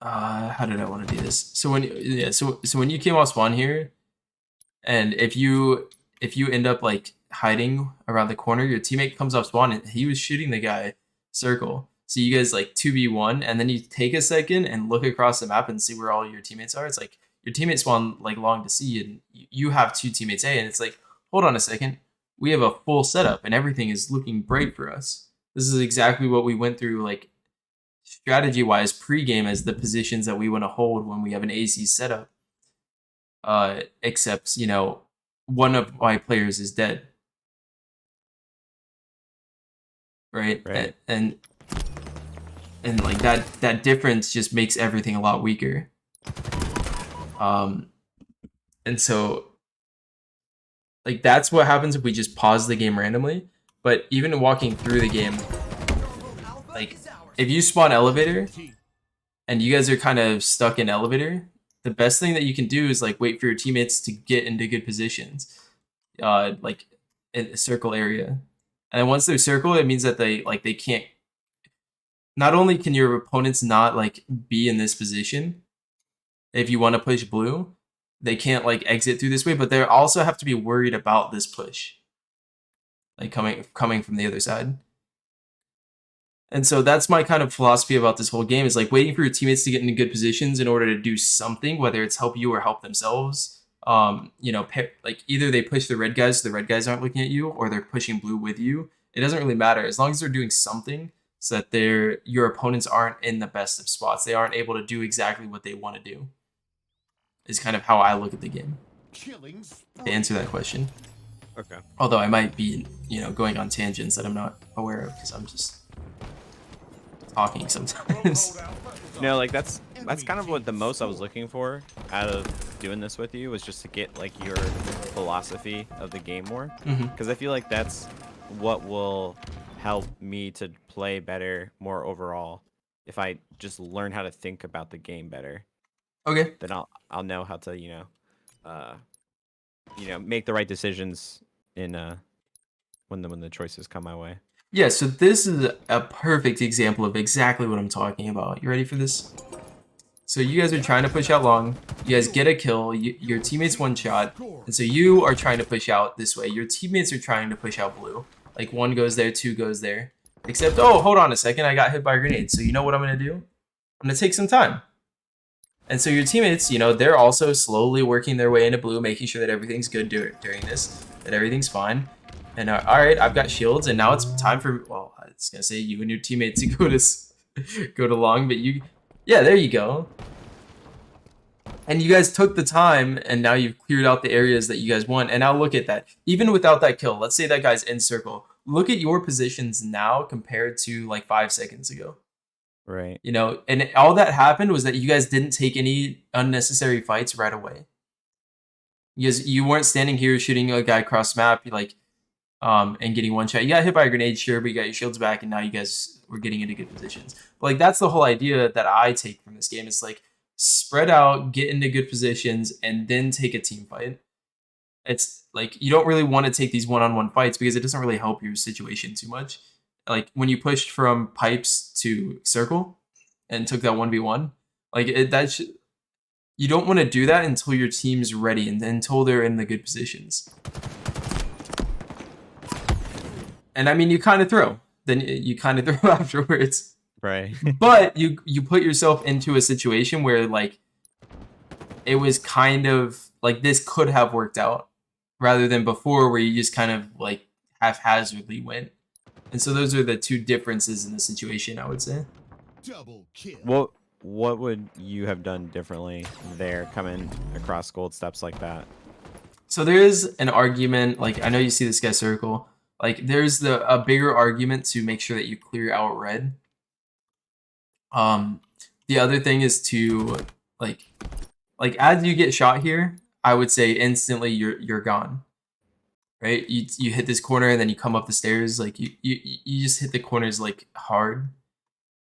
How did I want to do this? So when you came off spawn here, and if you end up like hiding around the corner, your teammate comes off spawn and he was shooting the guy circle. So you guys like 2v1, and then you take a second and look across the map and see where all your teammates are. It's like your teammates spawn like long to see, and you have 2 teammates A, and it's like, hold on a second, we have a full setup and everything is looking bright for us. This is exactly what we went through, like strategy wise pre-game, as the positions that we want to hold when we have an AC setup. Except, you know, one of my players is dead. Right? Right. And like that difference just makes everything a lot weaker. And so like that's what happens if we just pause the game randomly. But even walking through the game, like if you spawn elevator and you guys are kind of stuck in elevator, the best thing that you can do is like wait for your teammates to get into good positions, like in the circle area. And then once they're circle, it means that they can't. Not only can your opponents not like be in this position, if you want to push blue, they can't like exit through this way, but they also have to be worried about this push, like coming from the other side. And so that's my kind of philosophy about this whole game, is like waiting for your teammates to get into good positions in order to do something, whether it's help you or help themselves. You know, like either they push the red guys so the red guys aren't looking at you, or they're pushing blue with you. It doesn't really matter as long as they're doing something so that your opponents aren't in the best of spots. They aren't able to do exactly what they want to do. Is kind of how I look at the game. Killing To answer that question. Okay. Although I might be, you know, going on tangents that I'm not aware of because I'm just talking sometimes. No, like that's kind of what the most I was looking for out of doing this with you, was just to get like your philosophy of the game more, because I feel like that's what will help me to play better more overall. If I just learn how to think about the game better, Okay. then I'll know how to make the right decisions in when the choices come my way. Yeah, so this is a perfect example of exactly what I'm talking about. You ready for this? So you guys are trying to push out long. You guys get a kill. Your teammates one shot. And so you are trying to push out this way. Your teammates are trying to push out blue. Like one goes there, two goes there. Except, oh, hold on a second. I got hit by a grenade. So you know what I'm going to do? I'm going to take some time. And so your teammates, you know, they're also slowly working their way into blue, making sure that everything's good during this, that everything's fine. And all right, I've got shields, and now it's time for, well, I was gonna say you and your teammate to go to long, but yeah, there you go. And you guys took the time, and now you've cleared out the areas that you guys want. And now look at that. Even without that kill, let's say that guy's in circle. Look at your positions now compared to like 5 seconds ago. Right. You know, and all that happened was that you guys didn't take any unnecessary fights right away. You weren't standing here shooting a guy across map, like, and getting one shot. You got hit by a grenade, sure, but you got your shields back, and now you guys were getting into good positions. But like that's the whole idea that I take from this game. It's like spread out, get into good positions, and then take a team fight. It's like you don't really want to take these one-on-one fights because it doesn't really help your situation too much. Like when you pushed from pipes to circle and took that 1v1, like you don't want to do that until your team's ready and until they're in the good positions. And I mean, you kind of throw. Then you kind of throw afterwards. Right. But you put yourself into a situation where, like, it was kind of, like, this could have worked out. Rather than before where you just kind of, like, haphazardly went. And so those are the two differences in the situation, I would say. double kill. What would you have done differently there, coming across gold steps like that? So there is an argument, like, I know you see this guy circle. Like, there's a bigger argument to make sure that you clear out red. The other thing is to, like as you get shot here, I would say instantly you're gone. Right? You hit this corner and then you come up the stairs. Like, you just hit the corners, like, hard.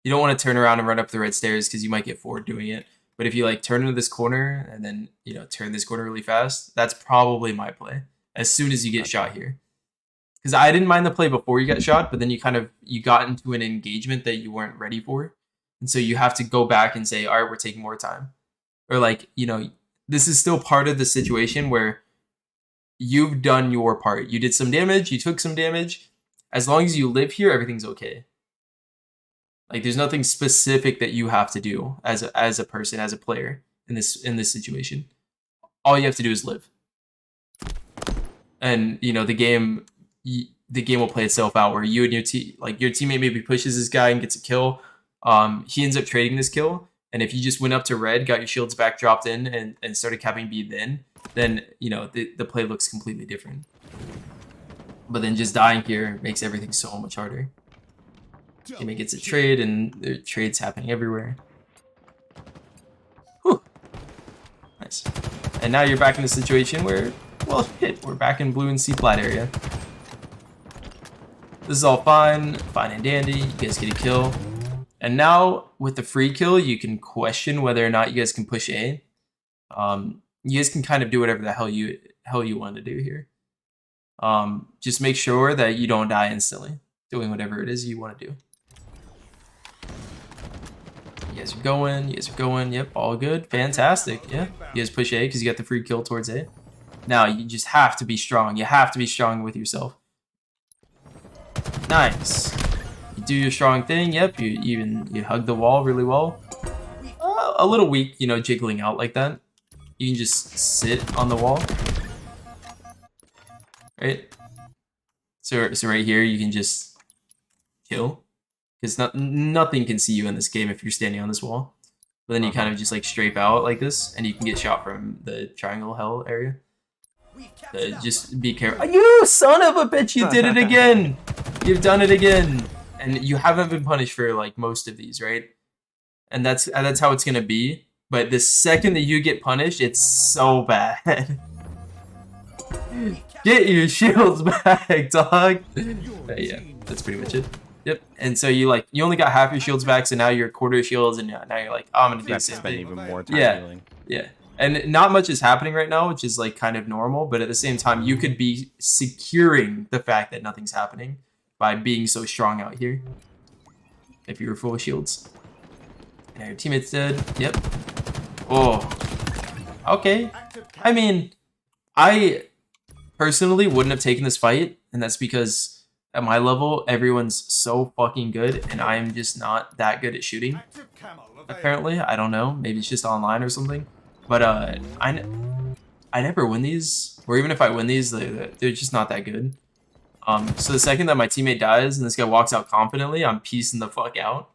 You don't want to turn around and run up the red stairs because you might get forward doing it. But if you, like, turn into this corner and then, you know, turn this corner really fast, that's probably my play as soon as you get shot here. Because I didn't mind the play before you got shot, but then you got into an engagement that you weren't ready for. And so you have to go back and say, all right, we're taking more time. Or, like, you know, this is still part of the situation where you've done your part. You did some damage, you took some damage. As long as you live here, everything's okay. Like, there's nothing specific that you have to do as a person, as a player in this situation. All you have to do is live. And, you know, the game will play itself out where you and your teammate maybe pushes this guy and gets a kill. He ends up trading this kill, and if you just went up to red, got your shields back, dropped in, and started capping B, then you know the play looks completely different. But then just dying here makes everything so much harder. Teammate gets a trade, and there are trades happening everywhere. Whew. Nice. And now you're back in a situation where, well, shit, we're back in blue and C flat area. This is all fine and dandy. You guys get a kill. And now, with the free kill, you can question whether or not you guys can push A. You guys can kind of do whatever the hell you want to do here. Just make sure that you don't die instantly, doing whatever it is you want to do. You guys are going. You guys are going. Yep, all good. Fantastic. Yeah. You guys push A because you got the free kill towards A. Now you just have to be strong. You have to be strong with yourself. Nice. You do your strong thing. Yep. You hug the wall really well. A little weak, you know, jiggling out like that. You can just sit on the wall. Right? So right here, you can just kill. Because nothing can see you in this game if you're standing on this wall. But then you kind of just like strafe out like this, and you can get shot from the triangle hell area. Just be careful. You son of a bitch, you did it again! You've done it again! And you haven't been punished for like most of these, right? And that's how it's gonna be. But the second that you get punished, it's so bad. Get your shields back, dog. Yeah, that's pretty much it. Yep. And so you only got half your shields back, so now you're a quarter shields, and now you're like, oh, I'm gonna do the same thing. Even more time healing. Yeah. And not much is happening right now, which is like kind of normal. But at the same time, you could be securing the fact that nothing's happening by being so strong out here. If you were full of shields. Now your teammate's dead. Yep. Oh. Okay. I mean, I personally wouldn't have taken this fight, and that's because at my level, everyone's so fucking good, and I'm just not that good at shooting. Apparently, I don't know. Maybe it's just online or something. But I never win these, or even if I win these, they're just not that good. So the second that my teammate dies and this guy walks out confidently, I'm piecing the fuck out.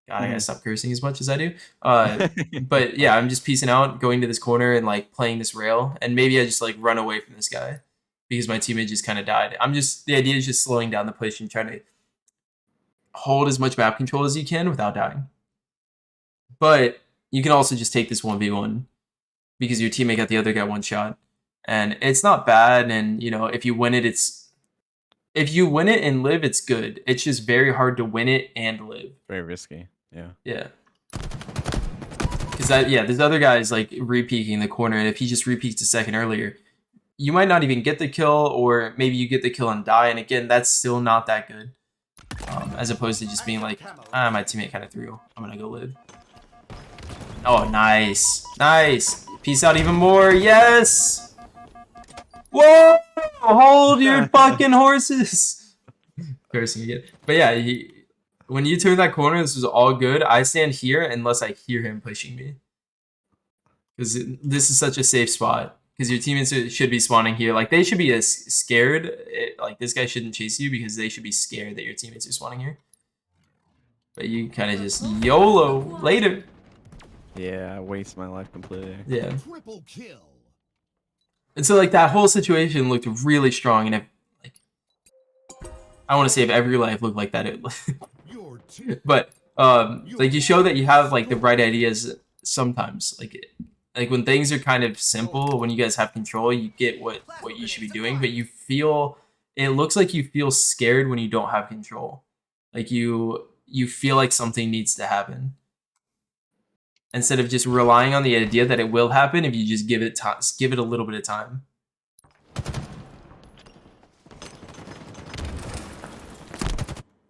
God, I gotta stop cursing as much as I do. But yeah, I'm just piecing out, going to this corner and like playing this rail, and maybe I just like run away from this guy because my teammate just kind of died. The idea is just slowing down the push and trying to hold as much map control as you can without dying. But you can also just take this 1v1 because your teammate got the other guy one shot, and it's not bad. And you know, if you win it, if you win it and live, it's good. It's just very hard to win it and live. Very risky. Yeah. Yeah. Because this other guy is like re-peeking the corner, and if he just re-peeked a second earlier, you might not even get the kill, or maybe you get the kill and die, and again, that's still not that good. As opposed to just being like, my teammate kind of threw. I'm gonna go live. Oh, nice. Nice. Peace out even more. Yes! Whoa! Hold your fucking horses! Cursing again. But yeah, when you turn that corner, this is all good. I stand here unless I hear him pushing me. Because this is such a safe spot. Because your teammates should be spawning here. Like, they should be scared. Like, this guy shouldn't chase you because they should be scared that your teammates are spawning here. But you kind of just YOLO later. Yeah, I waste my life completely. Yeah. Triple kill. And so, like, that whole situation looked really strong. And if, like, I want to say if every life looked like that, but, like, you show that you have, like, the right ideas sometimes. Like when things are kind of simple, when you guys have control, you get what you should be doing, but it looks like you feel scared when you don't have control. Like you feel like something needs to happen. Instead of just relying on the idea that it will happen if you just give it a little bit of time.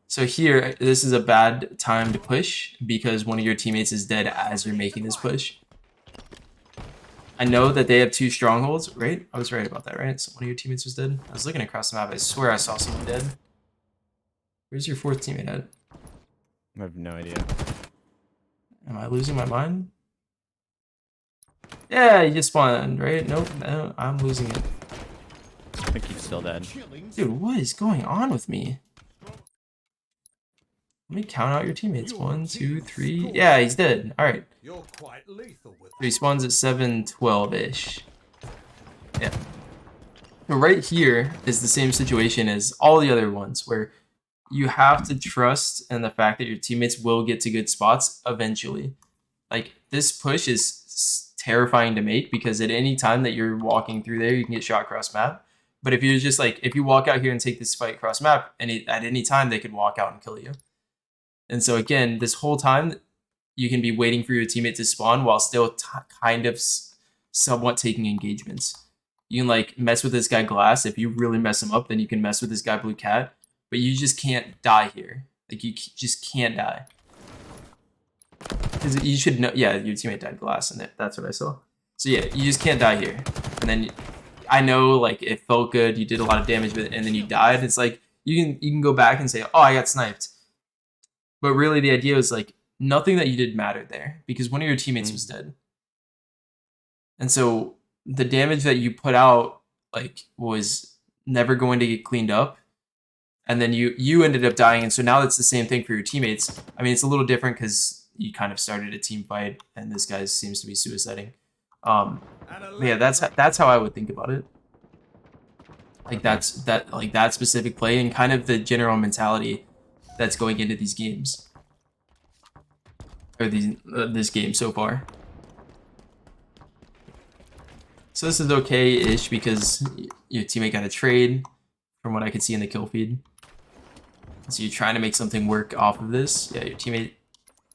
So here, this is a bad time to push because one of your teammates is dead as you're making this push. I know that they have 2 strongholds, right? I was right about that, right? So one of your teammates was dead. I was looking across the map. I swear I saw someone dead. Where's your 4th teammate at? I have no idea. Am I losing my mind? Yeah, you just spawned, right? Nope, no, I'm losing it. I think he's still dead. Dude, what is going on with me? Let me count out your teammates. 1, 2, 3. Yeah, he's dead. All right. You're quite lethal with He spawns at 7:12-ish. Yeah. So right here is the same situation as all the other ones, where you have to trust in the fact that your teammates will get to good spots eventually. Like, this push is terrifying to make because at any time that you're walking through there, you can get shot across map. But if you're just like, if you walk out here and take this fight across map, and at any time they could walk out and kill you. And so again, this whole time, you can be waiting for your teammate to spawn while still kind of somewhat taking engagements. You can like mess with this guy Glass. If you really mess him up, then you can mess with this guy Blue Cat. But you just can't die here. Like, you just can't die. Because you should know, yeah, your teammate died glass, and that's what I saw. So yeah, you just can't die here. And then I know like it felt good, you did a lot of damage, but and then you died. It's like you can go back and say, oh, I got sniped. But really, the idea is like nothing that you did mattered there because one of your teammates was dead. And so the damage that you put out like was never going to get cleaned up. And then you ended up dying, and so now it's the same thing for your teammates. I mean, it's a little different because you kind of started a team fight, and this guy seems to be suiciding. Yeah, that's how I would think about it. Like that specific play and kind of the general mentality that's going into these games or this game so far. So this is okay-ish because your teammate got a trade, from what I could see in the kill feed. So you're trying to make something work off of this. Yeah, your teammate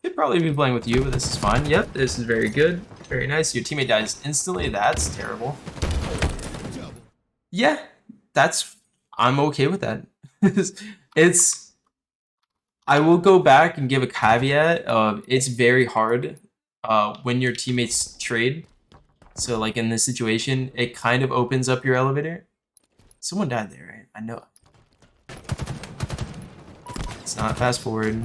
could probably be playing with you, but this is fine. Yep, this is very good. Very nice. Your teammate dies instantly. That's terrible. Yeah, I'm okay with that. I will go back and give a caveat of it's very hard when your teammates trade. So like in this situation, it kind of opens up your elevator. Someone died there, right? I know. It's not fast forward.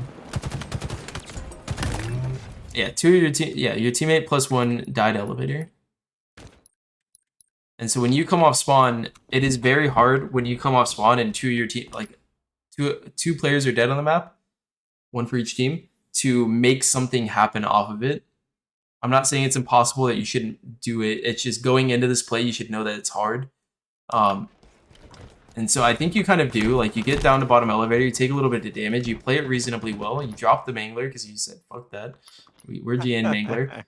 Yeah, your teammate plus one died elevator. And so when you come off spawn, it is very hard when you come off spawn and two players are dead on the map, one for each team, to make something happen off of it. I'm not saying it's impossible that you shouldn't do it. It's just going into this play, you should know that it's hard. And so I think you kind of do, like you get down to bottom elevator, you take a little bit of damage, you play it reasonably well, you drop the mangler because you said, fuck that. We're GN mangler.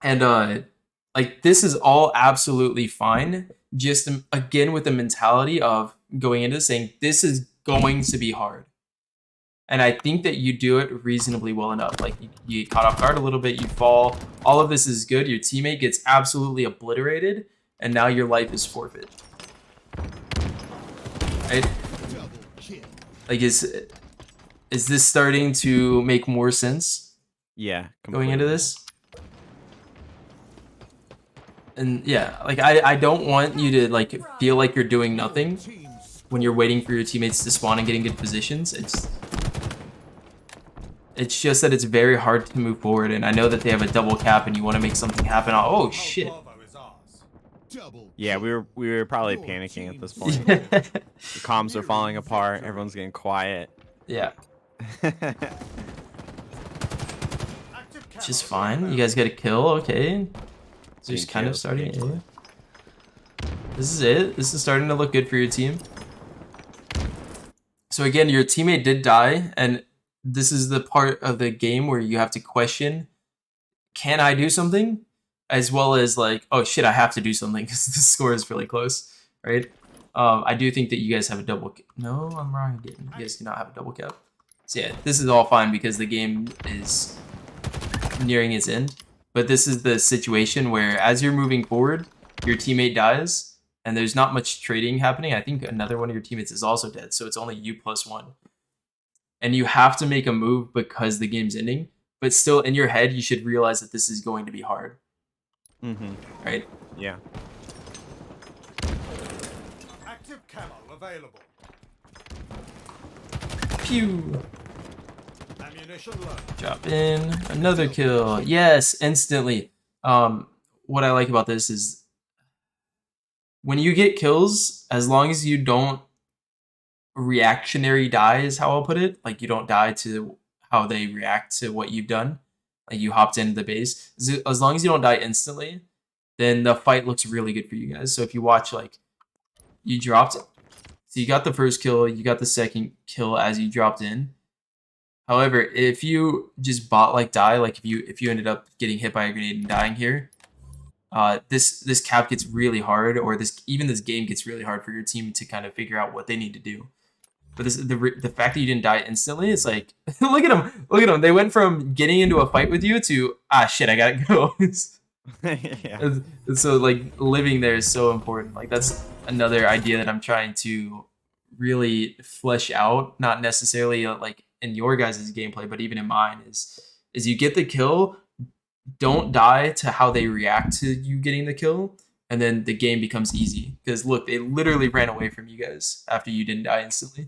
And like this is all absolutely fine. Just again with the mentality of going into this saying, this is going to be hard. And I think that you do it reasonably well enough. Like you get caught off guard a little bit, you fall. All of this is good. Your teammate gets absolutely obliterated, and now your life is forfeit. Right? Like is this starting to make more sense? Yeah, completely. Going into this? And yeah, like I don't want you to like feel like you're doing nothing when you're waiting for your teammates to spawn and getting good positions. It's just that it's very hard to move forward, and I know that they have a double cap and you want to make something happen. Oh shit. Yeah, we were probably panicking at this point. The comms are falling apart, everyone's getting quiet. Yeah. Just fine. You guys get a kill, okay. So just kind of starting. Yeah. This is it. This is starting to look good for your team. So again, your teammate did die, and this is the part of the game where you have to question, can I do something? As well as like, oh shit, I have to do something because the score is really close, right? I do think that you guys have a double. No, I'm wrong again. You guys do not have a double cap. So yeah, this is all fine because the game is nearing its end. But this is the situation where as you're moving forward, your teammate dies, and there's not much trading happening. I think another one of your teammates is also dead, so it's only you plus one. And you have to make a move because the game's ending, but still in your head, you should realize that this is going to be hard. Right? Yeah. Active camo available. Pew! Ammunition low. Drop in. Another kill. Yes, instantly. What I like about this is when you get kills, as long as you don't reactionary die is how I'll put it. Like you don't die to how they react to what you've done. Like you hopped into the base. As long as you don't die instantly, then the fight looks really good for you guys. So if you watch, like, you dropped, so you got the first kill, you got the second kill as you dropped in. However, if you just bot like die, like if you ended up getting hit by a grenade and dying here, this cap gets really hard, or this game gets really hard for your team to kind of figure out what they need to do. But the fact that you didn't die instantly, it's like, look at them. They went from getting into a fight with you to, shit, I gotta go. Yeah. And so like living there is so important. Like that's another idea that I'm trying to really flesh out. Not necessarily like in your guys' gameplay, but even in mine is is you get the kill, don't die to how they react to you getting the kill, and then the game becomes easy. Because look, they literally ran away from you guys after you didn't die instantly.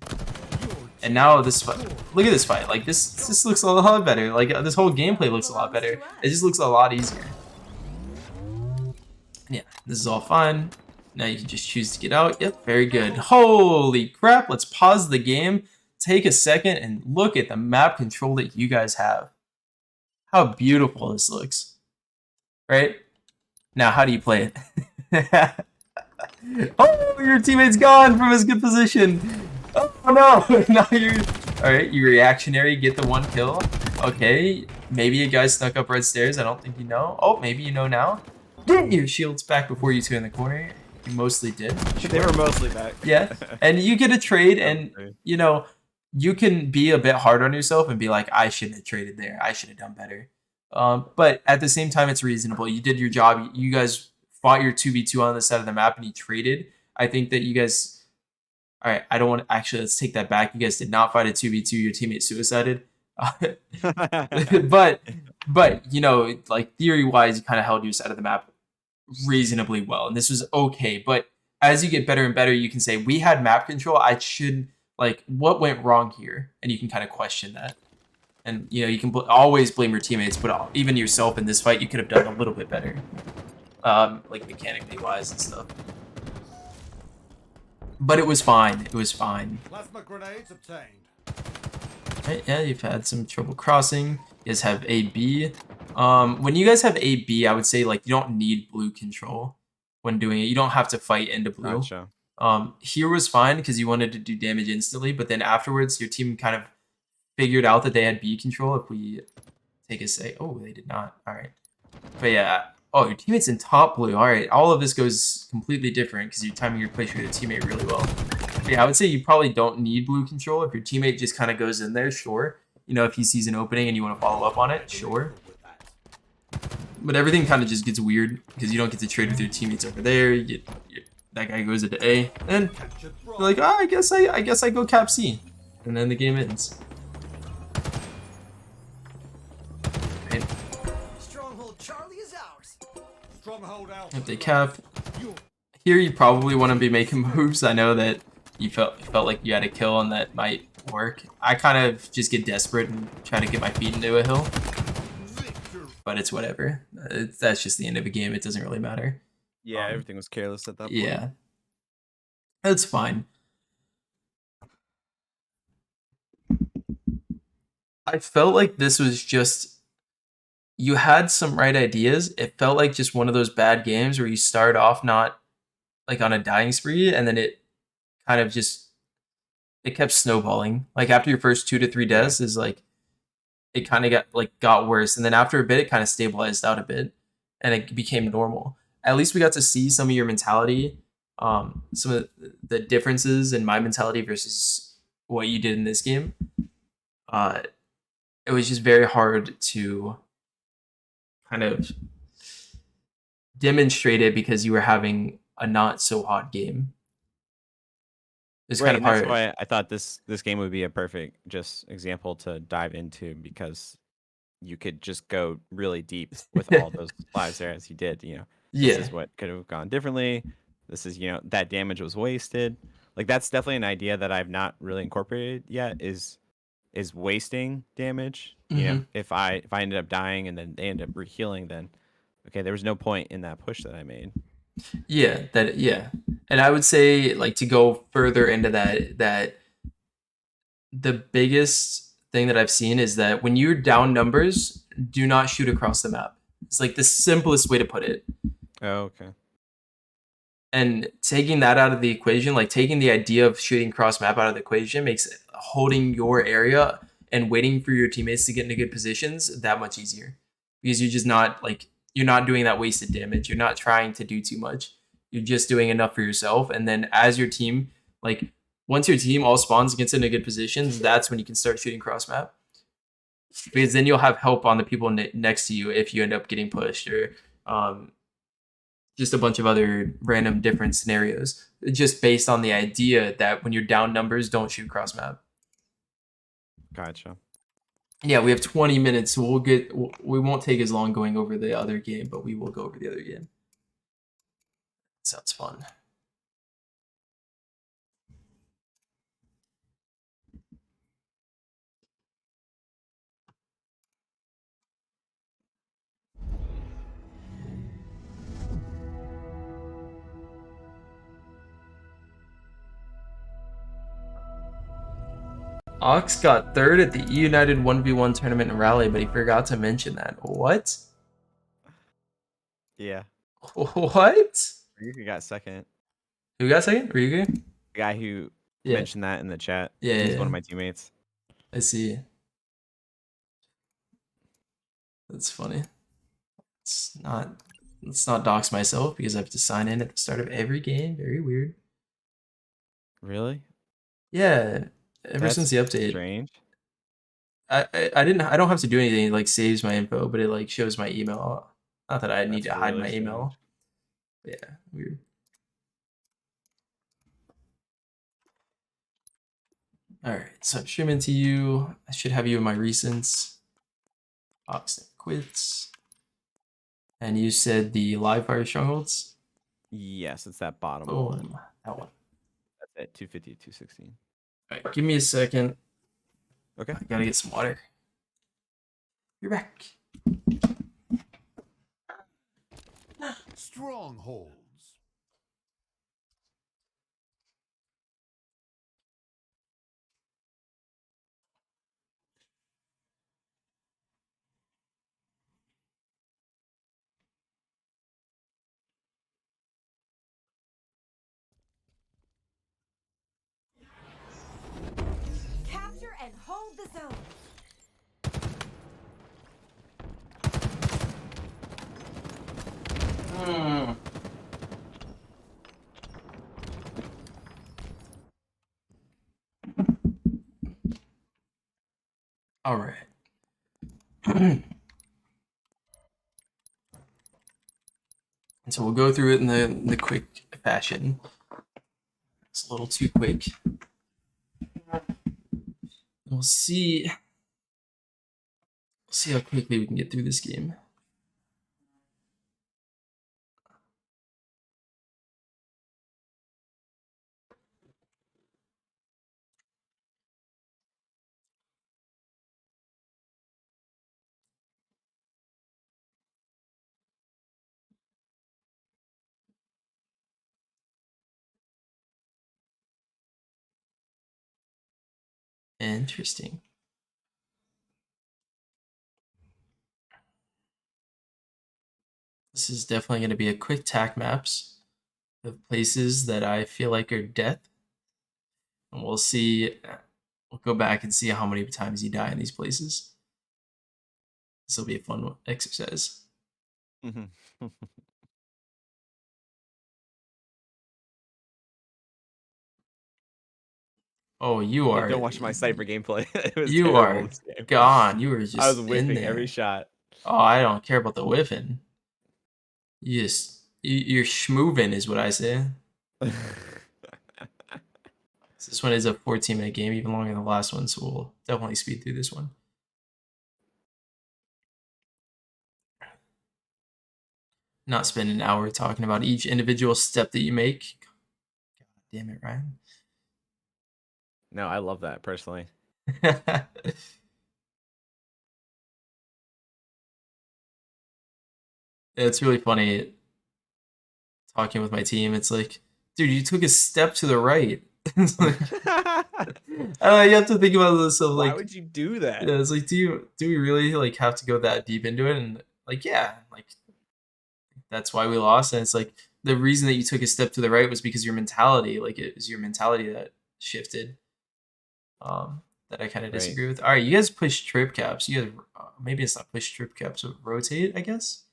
And now this fight, look at this fight. Like this looks a lot better. Like this whole gameplay looks a lot better. It just looks a lot easier. Yeah, this is all fine. Now you can just choose to get out. Yep, very good. Holy crap, let's pause the game, take a second, and look at the map control that you guys have. How beautiful this looks. Right? Now, how do you play it? Oh, your teammate's gone from his good position. Oh no, now you're... Alright, you reactionary, get the one kill. Okay, maybe a guy snuck up red stairs, I don't think you know. Oh, maybe you know now. Get your shields back before you turn the corner. You mostly did. They were mostly back. Yeah, and you get a trade, and you know, you can be a bit hard on yourself and be like, I shouldn't have traded there. I should have done better. But at the same time, it's reasonable. You did your job. You guys fought your 2v2 on the side of the map and you traded. I think that you guys... All right, I don't want to... Actually, let's take that back. You guys did not fight a 2v2. Your teammate suicided. but you know, like theory-wise, you kind of held your side of the map reasonably well. And this was okay. But as you get better and better, you can say, we had map control. I should... Like, what went wrong here? And you can kind of question that. And, you know, you can always blame your teammates, but even yourself in this fight, you could have done a little bit better. Like, mechanically wise and stuff. But it was fine. It was fine. Plasma grenades obtained. Right, yeah, you've had some trouble crossing. You guys have AB. When you guys have AB, I would say, like, you don't need blue control when doing it. You don't have to fight into blue. Gotcha. Here was fine because you wanted to do damage instantly, but then afterwards, your team kind of figured out that they had B control. If we take a say, oh, they did not. All right, but yeah. Oh, your teammate's in top blue. All right, all of this goes completely different because you're timing your place for your teammate really well. But yeah, I would say you probably don't need blue control. If your teammate just kind of goes in there, sure. You know, if he sees an opening and you want to follow up on it, sure. But everything kind of just gets weird because you don't get to trade with your teammates over there. That guy goes into A, and you're like, oh, I guess I go cap C, and then the game ends. Right. Stronghold Charlie is ours. Stronghold Alpha. If they cap here, you probably want to be making moves. I know that you felt like you had a kill and that might work. I kind of just get desperate and try to get my feet into a hill, but it's whatever. That's just the end of a game. It doesn't really matter. Yeah, everything was careless at that point. Yeah, that's fine. I felt like this was just, you had some right ideas. It felt like just one of those bad games where you start off not like on a dying spree, and then it kind of just, it kept snowballing. Like after your first 2 to 3 deaths is like, it kind of got worse, and then after a bit it kind of stabilized out a bit, and it became normal. At least we got to see some of your mentality, some of the differences in my mentality versus what you did in this game. It was just very hard to kind of demonstrate it because you were having a not so hot game. It's kind of hard. That's why I thought this game would be a perfect just example to dive into, because you could just go really deep with all those lives there as you did, you know. Yeah. This is what could have gone differently. This is, you know, that damage was wasted. Like that's definitely an idea that I've not really incorporated yet, is wasting damage. You know, if I ended up dying and then they ended up healing, then okay, there was no point in that push that I made. Yeah, and I would say, like, to go further into that the biggest thing that I've seen is that when you're down numbers, do not shoot across the map. It's like the simplest way to put it. Oh, okay. And taking that out of the equation, like taking the idea of shooting cross map out of the equation, makes holding your area and waiting for your teammates to get into good positions that much easier, because you're just not you're not doing that wasted damage. You're not trying to do too much. You're just doing enough for yourself. And then as your team, like once your team all spawns and gets into good positions, that's when you can start shooting cross map, because then you'll have help on the people next to you if you end up getting pushed, or just a bunch of other random different scenarios, just based on the idea that when you're down numbers, don't shoot cross map. Gotcha. Yeah, we have 20 minutes, so we won't take as long going over the other game, but we will go over the other game. Sounds fun. Ox got third at the E United 1v1 tournament in Raleigh, but he forgot to mention that. What? Yeah. What? Ryuga got second. Who got second? Ryuga? The guy who Yeah. mentioned that in the chat. Yeah, He's yeah, one of yeah. my teammates. I see. That's funny. Let's not dox myself because I have to sign in at the start of every game. Very weird. Really? Yeah, ever since That's the update. strange. I don't have to do anything. It like saves my info, but it like shows my email. Not that I need That's to hide really my strange. email. But yeah, weird. All right, so I'm streaming to you. I should have you in my recents. OxNeverQuits. And you said the live fire strongholds? Yes, it's that bottom Boom. one. That one. That's it. 250 to 216. All right, give me a second. Okay. I gotta get some water. You're back. Strongholds. Capture and hold the zone. All right. And so we'll go through it in the quick fashion. It's a little too quick. We'll see how quickly we can get through this game. Interesting. This is definitely going to be a quick tack maps of places that I feel like are death. And we'll see. We'll go back and see how many times you die in these places. This will be a fun exercise. Oh, you are. Don't watch my Cypher gameplay. It was You terrible are this game. gone. You were just I was in whiffing there. every shot. Oh, I don't care about the whiffing. You're schmoovin' is what I say. This one is a 14-minute game, even longer than the last one, so we'll definitely speed through this one. Not spend an hour talking about each individual step that you make. God damn it, Ryan. No, I love that personally. It's really funny talking with my team. It's like, dude, you took a step to the right. It's like, I don't know, you have to think about this of Why like, would you do that? yeah, it's like, do we really like have to go that deep into it? And like, yeah, like that's why we lost. And it's like the reason that you took a step to the right was because your mentality, like it was your mentality that shifted. That I kind of disagree with. All right, you guys push trip caps. You guys maybe it's not push trip caps, but rotate, I guess.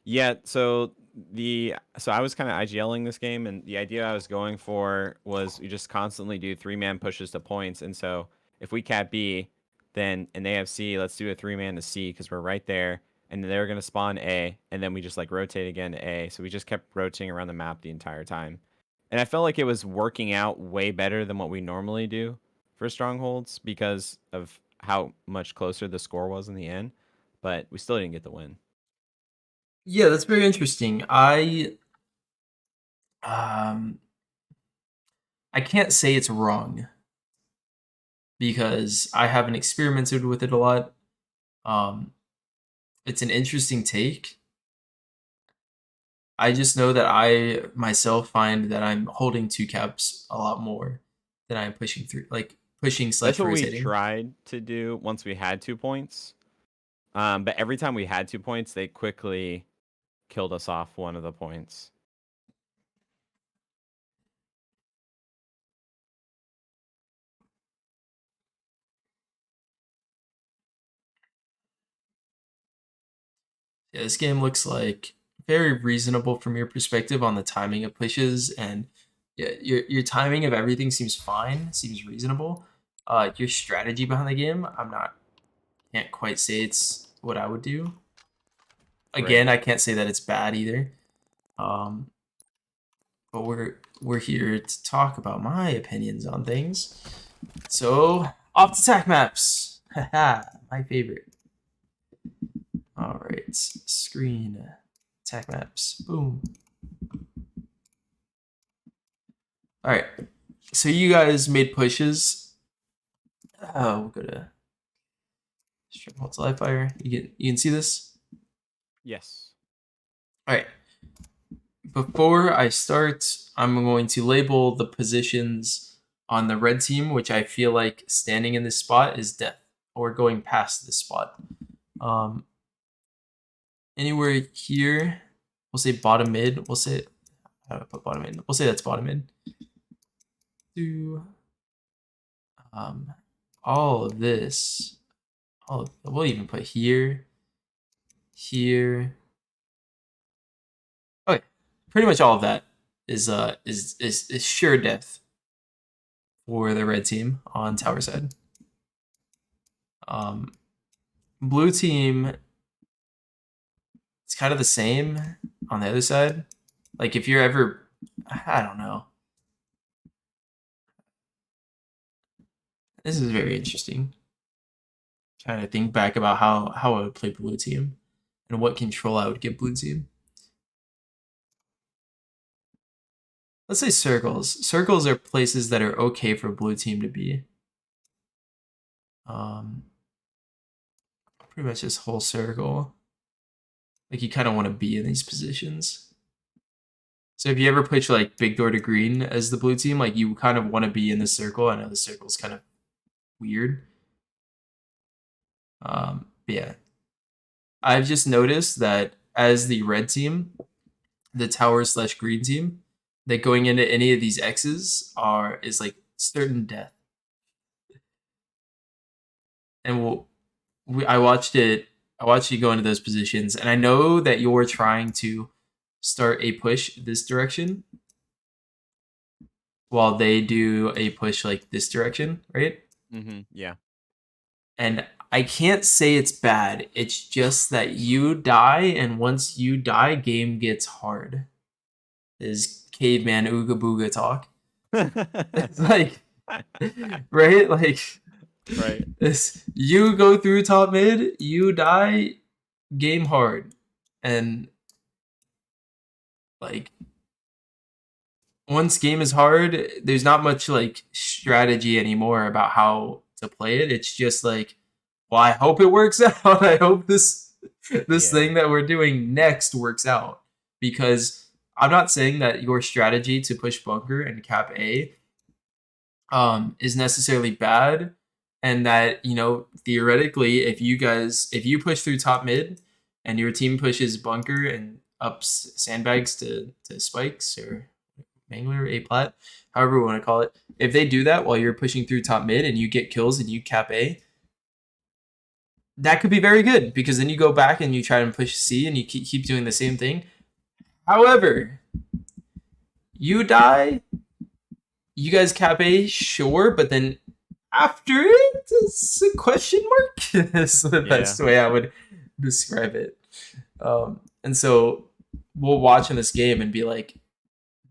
Yeah, so I was kind of IGLing this game, and the idea I was going for was you just constantly do 3-man pushes to points, and so if we cap B, then and they have C, let's do a 3-man to C because we're right there, and they're gonna spawn A, and then we just like rotate again to A. So we just kept rotating around the map the entire time, and I felt like it was working out way better than what we normally do for strongholds because of how much closer the score was in the end, but we still didn't get the win. Yeah, that's very interesting. Um I can't say it's wrong because I haven't experimented with it a lot. Um it's an interesting take. I just know that I myself find that I'm holding two caps a lot more than I'm pushing through, like pushing slash That's what we rotating. tried to do once we had 2 points. But every time we had 2 points, they quickly killed us off one of the points. Yeah, this game looks like very reasonable from your perspective on the timing of pushes, and yeah, your timing of everything seems fine, seems reasonable. Your strategy behind the game, can't quite say it's what I would do. Again, Right. I can't say that it's bad either. Um, but we're here to talk about my opinions on things. So, off to attack maps. Haha, my favorite. All right, screen attack maps. Boom. All right. So you guys made pushes. We'll go to Strongholds Live Fire. You can see this. Yes. All right. Before I start, I'm going to label the positions on the red team, which I feel like standing in this spot is death, or going past this spot. Anywhere here, we'll say bottom mid. We'll say, how do I put bottom mid? We'll say that's bottom mid. All of this, we'll even put here, here. Okay, pretty much all of that is sure death for the red team on tower side. Blue team, it's kind of the same on the other side. Like if you're ever, I don't know. This is very interesting. Trying to think back about how I would play blue team and what control I would give blue team. Let's say circles. Circles are places that are okay for blue team to be. Pretty much this whole circle. Like you kind of want to be in these positions. So if you ever push like big door to green as the blue team, like you kind of want to be in the circle. I know the circle's kind of weird. Yeah. I've just noticed that as the red team, the tower slash green team, that going into any of these X's is like certain death. And I watched you go into those positions, and I know that you're trying to start a push this direction while they do a push like this direction, right? Yeah. And I can't say it's bad. It's just that you die, and once you die, game gets hard. Is caveman ooga booga talk. It's like, right? Like, right. You go through top mid, you die, game hard. And like once game is hard, there's not much like strategy anymore about how to play it. It's just like, well, I hope it works out. I hope this thing that we're doing next works out. Because I'm not saying that your strategy to push bunker and cap A is necessarily bad, and that, you know, theoretically, if you push through top mid and your team pushes bunker and ups sandbags to spikes or mangler, A plat, however we want to call it, if they do that while you're pushing through top mid and you get kills and you cap A, that could be very good, because then you go back and you try and push C and you keep doing the same thing. However, you die, you guys cap A, sure, but then after it, it's a question mark. That's the best way I would describe it. And so we'll watch in this game and be like,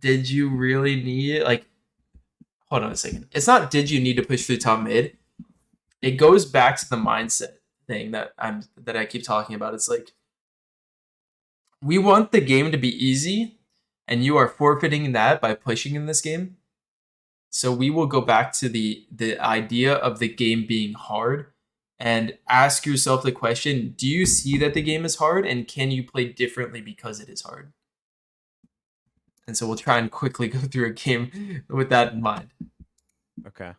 did you really need, like, hold on a second. It's not did you need to push through top mid. it goes back to the mindset thing that I keep talking about. It's like we want the game to be easy, and you are forfeiting that by pushing in this game. So we will go back to the idea of the game being hard and ask yourself the question, do you see that the game is hard, and can you play differently because it is hard? And so we'll try and quickly go through a game with that in mind. Okay.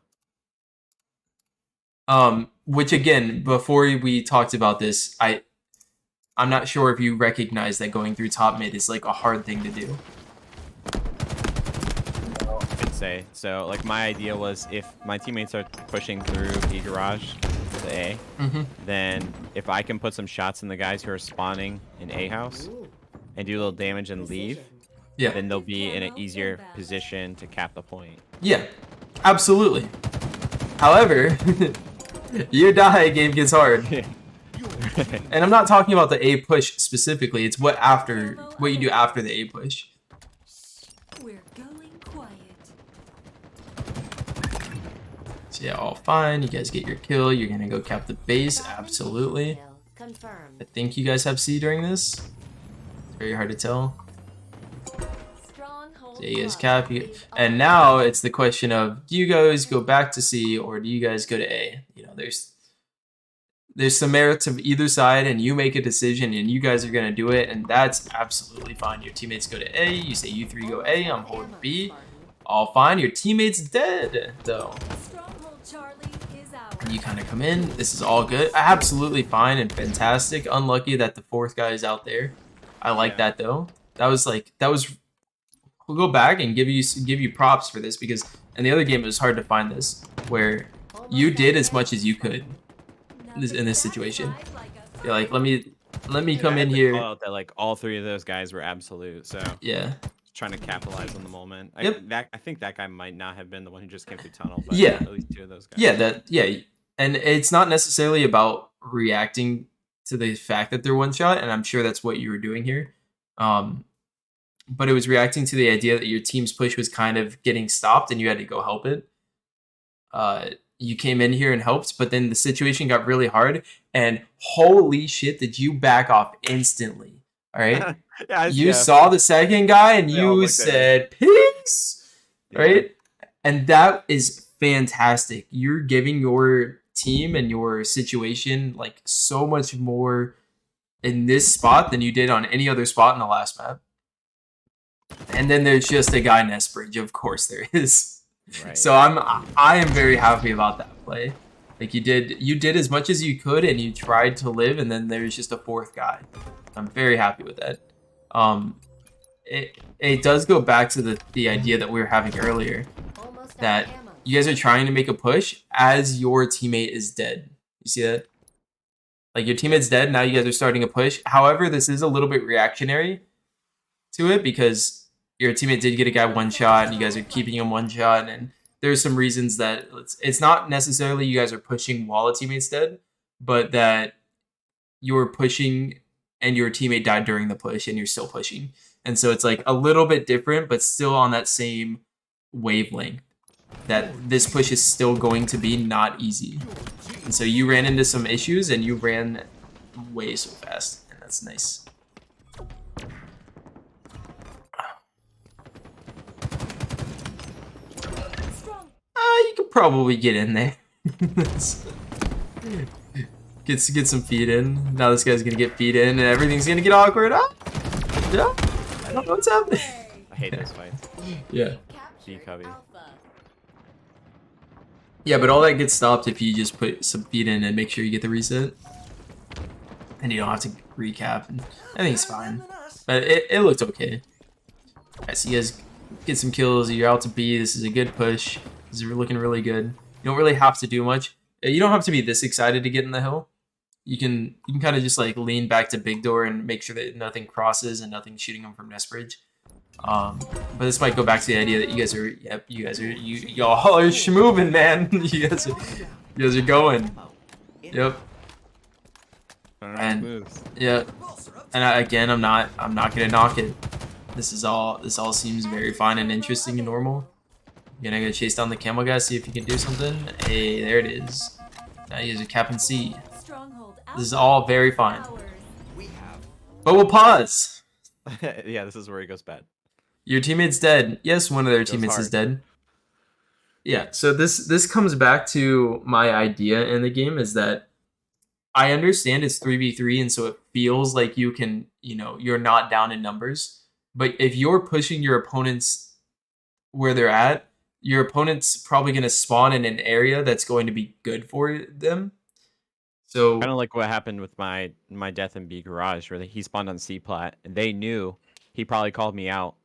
Which again, before we talked about this, I'm not sure if you recognize that going through top mid is like a hard thing to do. I'd say so. Like my idea was if my teammates are pushing through B garage to A, then if I can put some shots in the guys who are spawning in A house and do a little damage and leave, then they'll be in an easier position to cap the point. Yeah, absolutely. However, you die, a game gets hard. And I'm not talking about the A push specifically. It's what you do after the A push. We're going quiet. So yeah, all fine. You guys get your kill. You're gonna go cap the base. Absolutely. Confirmed. I think you guys have C during this. It's very hard to tell. So you guys cap. And now it's the question of, do you guys go back to C or do you guys go to A? You know, there's some merits of either side, and you make a decision, and you guys are gonna do it, and that's absolutely fine. Your teammates go to A. You say you three go A. I'm holding B. All fine. Your teammate's dead though. You kind of come in. This is all good. Absolutely fine and fantastic. Unlucky that the fourth guy is out there. I like that though. That was. We'll go back and give you props for this, because in the other game it was hard to find this, where you did as much as you could in this situation. You're like, let me come in here. Call out that like all three of those guys were absolute. So yeah, trying to capitalize on the moment. Yep. I think that guy might not have been the one who just came through tunnel, but yeah, at least two of those guys. Yeah, and it's not necessarily about reacting to the fact that they're one shot, and I'm sure that's what you were doing here. But it was reacting to the idea that your team's push was kind of getting stopped and you had to go help it. You came in here and helped, but then the situation got really hard, and holy shit, did you back off instantly? All right, you saw the second guy and you said peace, right? And that is fantastic. You're giving your team and your situation like so much more in this spot than you did on any other spot in the last map. And then there's just a guy nest bridge, of course there is. Right. So I am very happy about that play. Like you did as much as you could, and you tried to live, and then there's just a fourth guy. I'm very happy with that. It does go back to the idea that we were having earlier, that you guys are trying to make a push as your teammate is dead. You see that? Like your teammate's dead, now you guys are starting a push. However, this is a little bit reactionary to it, because your teammate did get a guy one shot and you guys are keeping him one shot, and there's some reasons that it's not necessarily you guys are pushing while a teammate's dead, but that you're pushing and your teammate died during the push and you're still pushing. And so it's like a little bit different, but still on that same wavelength, that this push is still going to be not easy. And so you ran into some issues and you ran way so fast, and that's nice. You could probably get in there. get some feet in. Now this guy's gonna get feet in, and everything's gonna get awkward. Yeah, I don't know what's happening. I hate those fights. Yeah. B cubby. Yeah, but all that gets stopped if you just put some feet in and make sure you get the reset, and you don't have to recap. And I think it's fine, but it looked okay. Alright, so you guys get some kills. You're out to B. This is a good push. This is looking really good. You don't really have to do much. You don't have to be this excited to get in the hill. You can kind of just like lean back to big door and make sure that nothing crosses and nothing's shooting them from nest bridge. But this might go back to the idea that you guys are, y'all are schmoving, man. you guys are going. Yep. And yeah, and again, I'm not gonna knock it. This all seems very fine and interesting and normal. You're gonna go chase down the camel guy, see if you can do something. Hey, there it is. Now you guys are capping C. Stronghold This is all very fine. ours. We have But we'll pause. Yeah, this is where it goes bad. Your teammate's dead. Yes, one of their Goes teammates is hard. dead. Yeah, so this comes back to my idea in the game is that I understand it's 3v3 and so it feels like you can, you're not down in numbers. But if you're pushing your opponents where they're at, your opponent's probably going to spawn in an area that's going to be good for them. So Kind of like what happened with my death in B garage, where he spawned on C plat, and they knew he probably called me out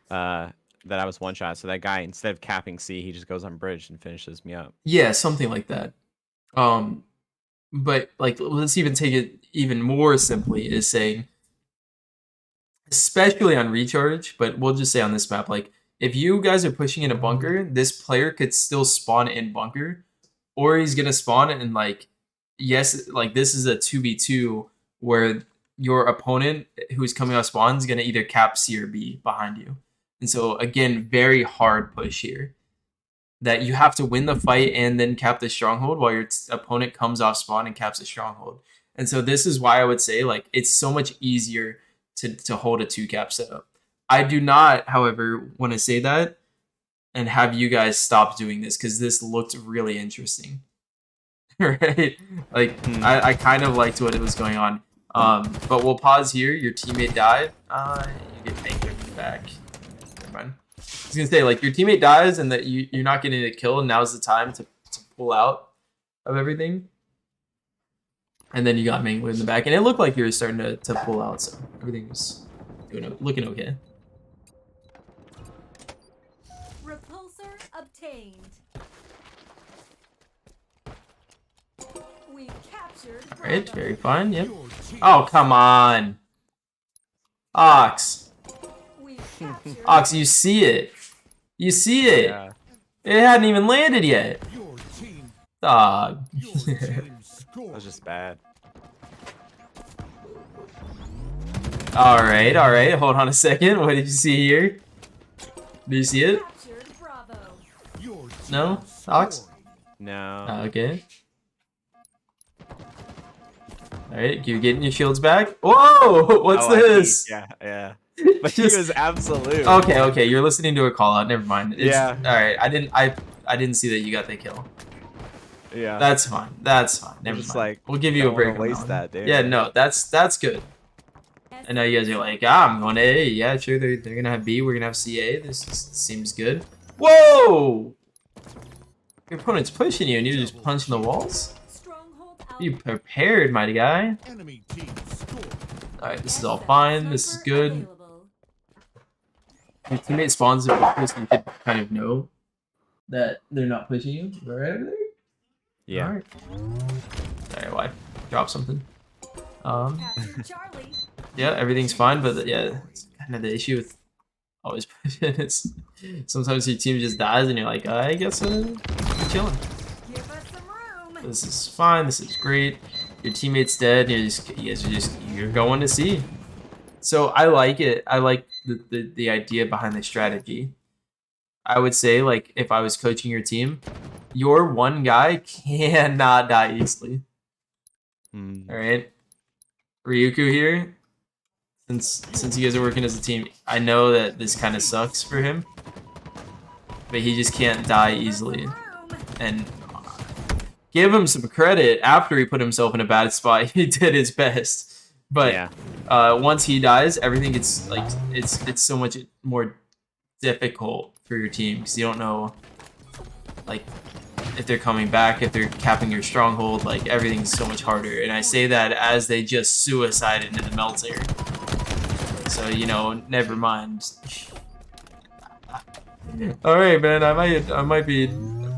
that I was one shot. So that guy, instead of capping C, he just goes on bridge and finishes me up. yeah, something like that. But like let's even take it even more simply is saying, especially on recharge, but we'll just say on this map, like if you guys are pushing in a bunker, this player could still spawn in bunker, or he's gonna spawn and like, yes, like this is a 2v2 where your opponent who's coming off spawn is gonna either cap C or B behind you. And so again, very hard push here. That you have to win the fight and then cap the stronghold while your opponent comes off spawn and caps the stronghold. And so this is why I would say like it's so much easier to hold a 2-cap setup. I do not, however, want to say that and have you guys stop doing this because this looked really interesting. Right? Like I kind of liked what it was going on. But we'll pause here. Your teammate died. You get banked back. Never mind. I was gonna say, like, your teammate dies and that you're not getting a kill, and now's the time to pull out of everything. And then you got mangled in the back, and it looked like you were starting to pull out, so everything was looking okay. Repulsor obtained. We've captured Alright, Bravo. very fine, yep. your team. Oh, come on. Ox. We've captured Ox, you see it. You see it. Yeah. It hadn't even landed yet. Your team. Dog. Your team That scored. was just bad. Alright, alright. Hold on a second. What did you see here? Did you see it? captured Bravo. Your team No? Ox? scored. No. Okay. Alright, you're getting your shields back. Whoa! What's Oh, I this? see. Yeah. But he Just- was absolute. Okay, you're listening to a call out. Never mind. Yeah. Alright, I didn't see that you got the kill. Yeah. That's fine. Never just mind. like, We'll give you a don't wanna break. on waste that one. that, dude. Yeah, no, that's good. And now you guys are like, I'm going to A. Yeah, sure, they're gonna have B. We're gonna have CA. Seems good. Whoa! Your opponent's pushing you, and you're just punching the walls. Stronghold out. You prepared, mighty guy. Enemy team scored. All right, this is all fine. This is Sniper good. available. Your teammate spawns in focus, and you could kind of know that they're not pushing you. Right over there. Yeah. All right. Sorry, wife. Drop something. Captured Charlie. Yeah, everything's fine, but yeah, it's kind of the issue with always pushing. It's sometimes your team just dies, and you're like, I guess you're chilling. Give us some room. This is fine. This is great. Your teammate's dead. You guys are you're going to see. So I like it. I like the idea behind the strategy. I would say, like, if I was coaching your team, your one guy cannot die easily. Mm. All right, Ryuku here. Since you guys are working as a team, I know that this kind of sucks for him, but he just can't die easily. Room. And give him some credit. After he put himself in a bad spot, he did his best. But Yeah. once he dies, everything gets like it's so much more difficult for your team because you don't know like if they're coming back, if they're capping your stronghold. Like everything's so much harder. And I say that as they just suicided into the melter. So never mind. All right, man. I might be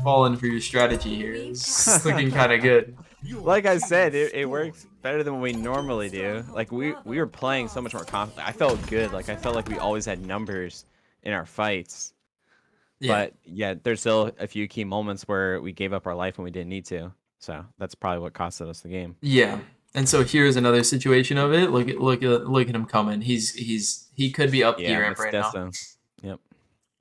falling for your strategy here. It's looking kind of good. Your Like I team said, it scored. works better than what we normally do. Like we were playing so much more confident. I felt good. Like I felt like we always had numbers in our fights. Yeah. But yeah, there's still a few key moments where we gave up our life when we didn't need to. So that's probably what costed us the game. Yeah. And so here's another situation of it. Look at him coming. He could be up the ramp it's right now. Desto. Yep.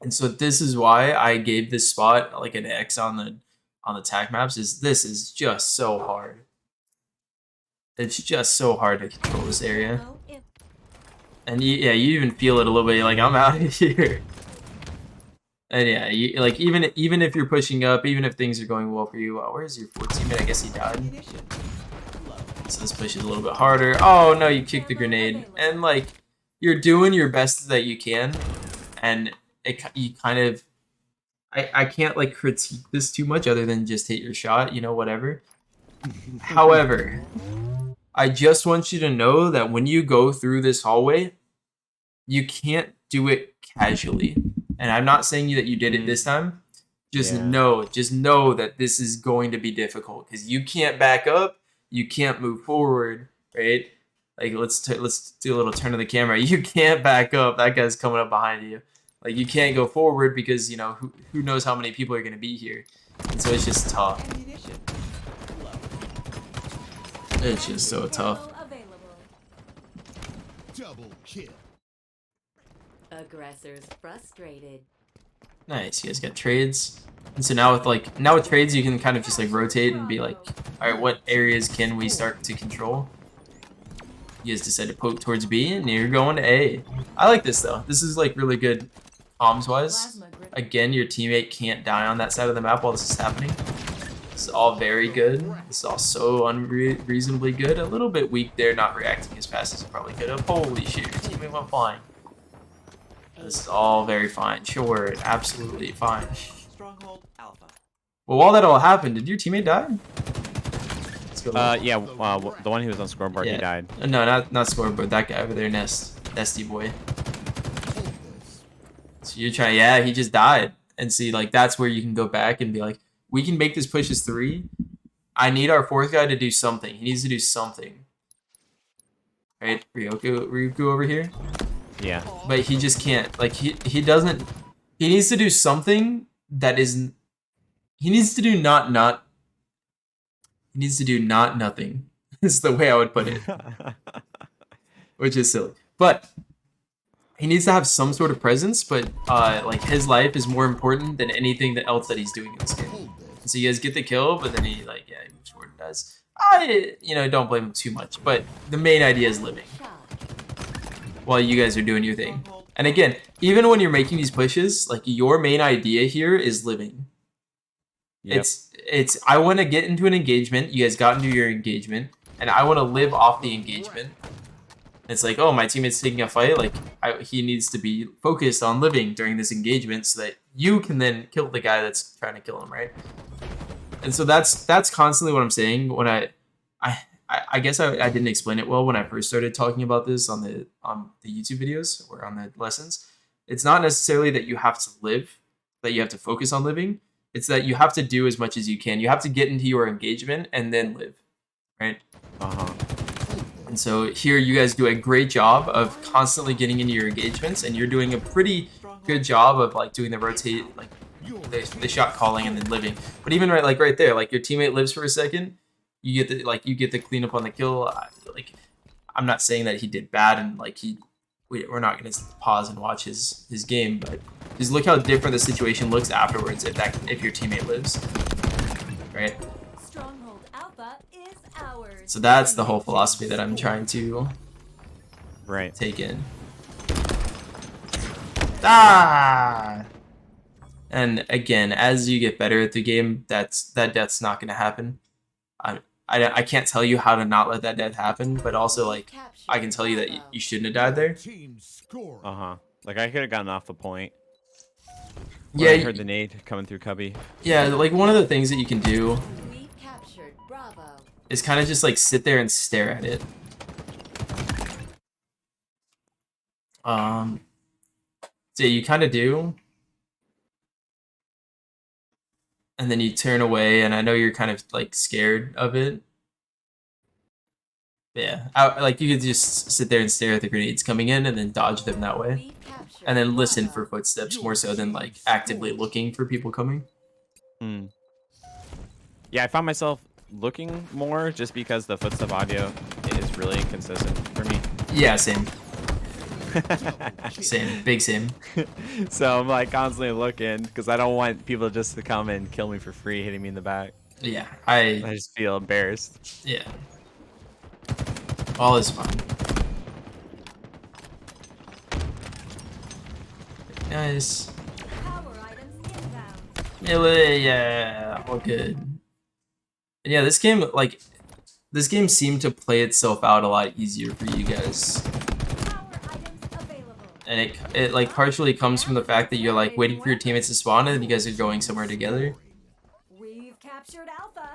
And so this is why I gave this spot like an X on on the tac maps is this is just so hard. It's just so hard to control this area. And yeah, you even feel it a little bit. You're like, I'm out of here. And yeah, you, like even if you're pushing up, even if things are going well for you, where's your 4th teammate? I guess he died. So this push is a little bit harder. Oh no, you kicked the grenade, and like you're doing your best that you can, and you kind of I can't like critique this too much other than just hit your shot, you know, whatever. However, I just want you to know that when you go through this hallway, you can't do it casually. And I'm not saying that you did it this time. Just know that this is going to be difficult because you can't back up, you can't move forward, right? Like let's do a little turn of the camera. You can't back up. That guy's coming up behind you. Like you can't go forward because you know who knows how many people are going to be here, and so it's just tough. It's just so tough. Double kill. Aggressors frustrated. Nice, you guys got trades. And so now with trades you can kind of just like rotate and be like, all right, what areas can we start to control? You guys decide to poke towards B and you're going to A. I like this though. This is like really good comms wise. Again, your teammate can't die on that side of the map while this is happening. This is all very good. This is all so unreasonably good. A little bit weak there, not reacting as fast as you probably could have. Holy shit, your teammate went flying. This is all very fine. Sure, absolutely fine. Stronghold Alpha. Well, while that all happened, did your teammate die? Let's go. Yeah, the one who was on scoreboard, he died. No, not scoreboard. That guy over there, Nesty boy. So you're trying, yeah, he just died. And see, like, that's where you can go back and be like, we can make this push as 3. I need our 4th guy to do something. He needs to do something. Right, Ryuku over here. Yeah. But he just can't. Like he doesn't. He needs to do something that is. He needs to do not. He needs to do not nothing. Is the way I would put it. Which is silly, but he needs to have some sort of presence. But like his life is more important than anything else that he's doing in this game. So you guys get the kill, but then he like he moves forward and does. I don't blame him too much. But the main idea is living. While you guys are doing your thing. And again, even when you're making these pushes, like your main idea here is living. Yep. It's I want to get into an engagement. You guys got into your engagement, and I want to live off the engagement. It's like, oh, my teammate's taking a fight. Like he needs to be focused on living during this engagement so that you can then kill the guy that's trying to kill him, right? And so that's constantly what I'm saying when I guess I didn't explain it well when I first started talking about this on the YouTube videos or on the lessons. It's not necessarily that you have to live, that you have to focus on living. It's that you have to do as much as you can. You have to get into your engagement and then live, right? And so here you guys do a great job of constantly getting into your engagements, and you're doing a pretty good job of like doing the rotate, like the shot calling and then living. But even right there, like your teammate lives for a second. You get the cleanup on the kill. Like, I'm not saying that he did bad and like we're not gonna pause and watch his game, but just look how different the situation looks afterwards if your teammate lives, right? Stronghold Alpha is ours. So that's the whole philosophy that I'm trying to take in. And again, as you get better at the game, that death's not gonna happen. I can't tell you how to not let that death happen, but also like I can tell you that you shouldn't have died there. Like I could have gotten off the point. Yeah, I heard the nade coming through cubby. Yeah, like one of the things that you can do is kind of just like sit there and stare at it. So you kind of do. And then you turn away, and I know you're kind of like scared of it. Yeah, like you could just sit there and stare at the grenades coming in and then dodge them that way. And then listen for footsteps more so than like actively looking for people coming. Yeah, I found myself looking more just because the footstep audio is really inconsistent for me. Yeah, same. Same, big same. So I'm like constantly looking because I don't want people just to come and kill me for free, hitting me in the back. Yeah, I just feel embarrassed. yeah. All is fine. Nice. Power items inbound. Melee, yeah, all good. And yeah, this game seemed to play itself out a lot easier for you guys. Power items available. And it like partially comes from the fact that you're like waiting for your teammates to spawn and you guys are going somewhere together. We've captured Alpha.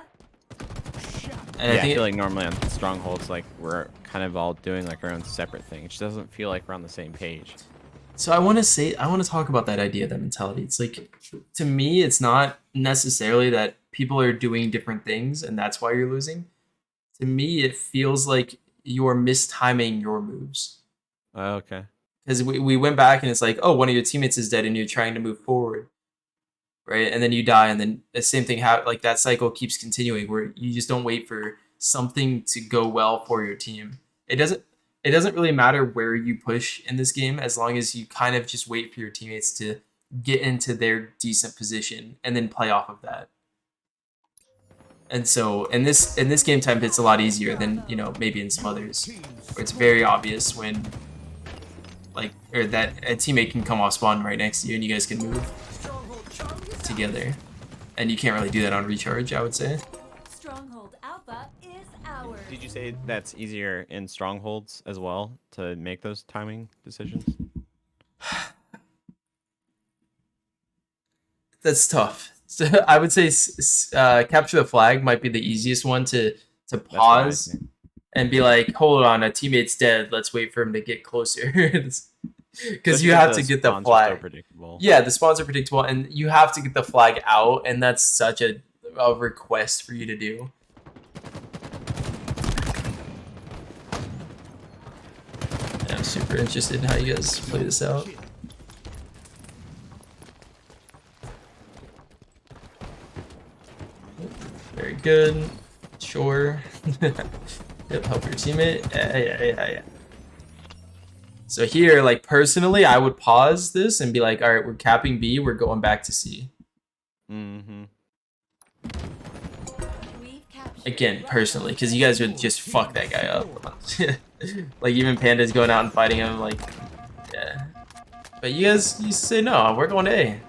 And Yeah, I think feel like normally on strongholds, like we're kind of all doing like our own separate thing. It just doesn't feel like we're on the same page. so I want to talk about that idea, that mentality. It's like, to me, it's not necessarily that people are doing different things and that's why you're losing. To me, it feels like you're mistiming your moves. Oh, okay. Because we went back and it's like, oh, one of your teammates is dead and you're trying to move forward, right? And then you die, and then the same thing happens. Like that cycle keeps continuing, where you just don't wait for something to go well for your team. It doesn't really matter where you push in this game, as long as you kind of just wait for your teammates to get into their decent position and then play off of that. And so in this game type, it's a lot easier than, you know, maybe in some others, where it's very obvious when that a teammate can come off spawn right next to you and you guys can move together. And you can't really do that on recharge, I would say. Stronghold Alpha is ours. Did you say that's easier in strongholds as well to make those timing decisions? That's tough. So I would say capture the flag might be the easiest one to what I pause think. and be like, hold on, a teammate's dead. Let's wait for him to get closer. Because Especially you have the to get the spawns are so flag. predictable. Yeah, the spawns are predictable, and you have to get the flag out, and that's such a request for you to do. Yeah, I'm super interested in how you guys play this out. Very good. Sure. Yep, help your teammate. Yeah. So here, like, personally, I would pause this and be like, all right, we're capping B, we're going back to C. Mm-hmm. We've captured Again, personally, because you guys would just fuck that guy up. Like, even Panda's going out and fighting him, like, yeah. But you guys, you say, no, we're going to A.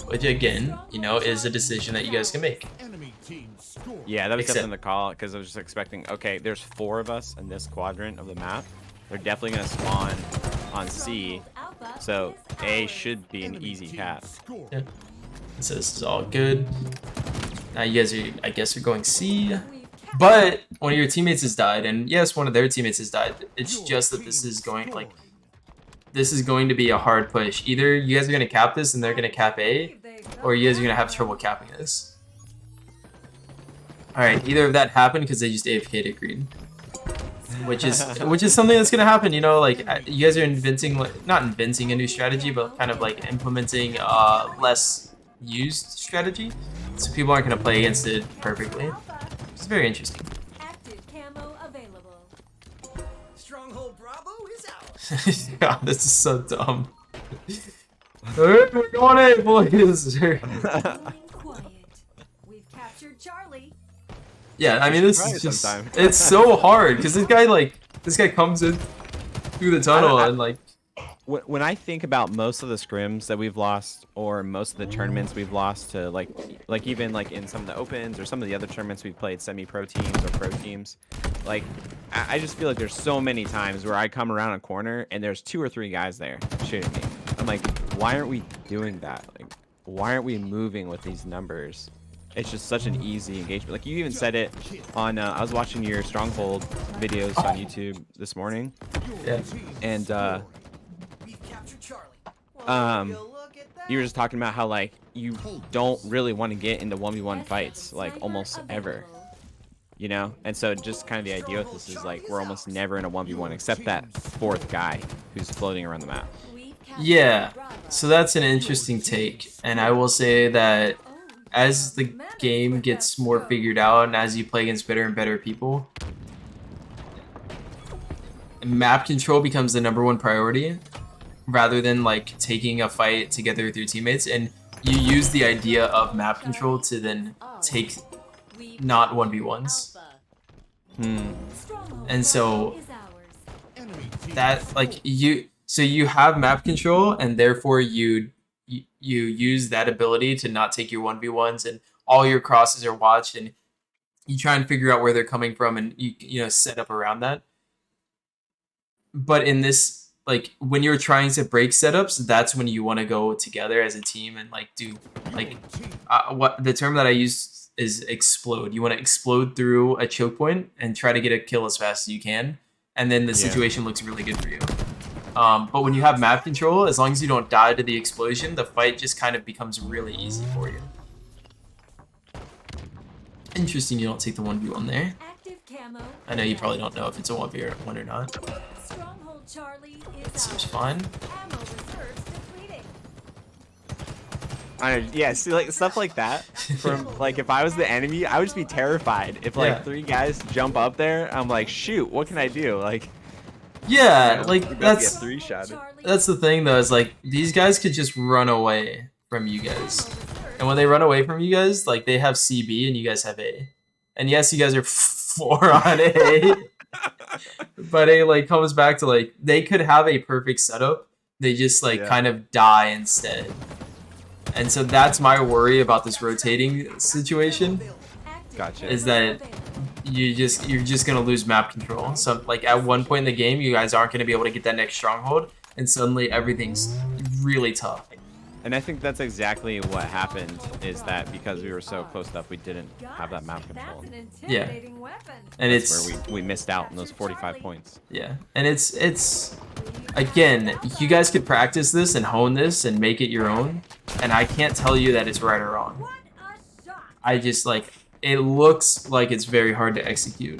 Which, again, you know, is a decision that you guys can make. Enemy team score. Yeah, that was Except- something to call because I was just expecting. Okay, there's 4 of us in this quadrant of the map. They're definitely gonna spawn on C, Stronghold Alpha so is A ours. should be an Enemy easy team cap. score. Yeah. So this is all good. Now you guys are, I guess, are going C. We've captured But one of your teammates has died, and yes, one of their teammates has died. It's just that this is going, like, this is going to be a hard push. Either you guys are going to cap this and they're going to cap A, or you guys are going to have trouble capping this. Alright, either of that happened because they just AFK'd at green. Which is something that's going to happen, you know, like, you guys are inventing, like, not inventing a new strategy, but kind of like implementing less used strategy. So people aren't going to play against it perfectly. Alpha. It's very interesting. Active camo available. Stronghold Bravo is out. God, this is so dumb. Alright, we're going A, boys. Being quiet. We've captured Charlie. Yeah, I mean, this Try is it just, sometime. it's so hard because this guy comes in through the tunnel and like, When I think about most of the scrims that we've lost, or most of the tournaments we've lost to, like even like in some of the opens or some of the other tournaments we've played, semi-pro teams or pro teams, like I just feel like there's so many times where I come around a corner and there's 2 or 3 guys there shooting me. I'm like, why aren't we doing that? Like, why aren't we moving with these numbers? It's just such an easy engagement. Like you even said it on, I was watching your Stronghold videos on YouTube this morning, yeah, and We've captured Charlie. you were just talking about how like you don't really want to get into 1v1 fights like almost ever, you know? And so just kind of the idea with this is like we're almost never in a 1v1 except that 4th guy who's floating around the map. We've captured yeah. Bravo. So that's an interesting take, and I will say that as the game gets more figured out and as you play against better and better people, map control becomes the #1 priority rather than like taking a fight together with your teammates, and you use the idea of map control to then take not 1v1s. And so that like you have map control, and therefore you use that ability to not take your 1v1s, and all your crosses are watched, and you try and figure out where they're coming from, and you know set up around that. But in this, like when you're trying to break setups, that's when you want to go together as a team and like do like what the term that I use is explode. You want to explode through a choke point and try to get a kill as fast as you can, and then the situation looks really good for you. But when you have map control, as long as you don't die to the explosion, the fight just kind of becomes really easy for you. Interesting you don't take the 1v1 there. I know you probably don't know if it's a 1v1 or not. Stronghold Charlie is Seems ours. fun. Ammo reserves depleting. Yeah, see, like stuff like that. From like, if I was the enemy, I would just be terrified. If like Yeah. 3 guys jump up there, I'm like, shoot, what can I do? Like, Yeah, you know, like we're about to that's get 3-shotted. that's the thing though, is like these guys could just run away from you guys. And when they run away from you guys, like they have CB and you guys have A. And yes, you guys are 4 on A. But it like comes back to like they could have a perfect setup. They just like kind of die instead. And so that's my worry about this rotating situation. Gotcha. Is that you're just gonna lose map control. So like at one point in the game, you guys aren't gonna be able to get that next stronghold, and suddenly everything's really tough. And I think that's exactly what happened, is that because we were so close up, we didn't have that map control. That's an Yeah. intimidating weapon. And That's it's where we missed out on those 45 points. yeah, and it's again, you guys could practice this and hone this and make it your own. And I can't tell you that it's right or wrong. What a shot. I just like it looks like it's very hard to execute.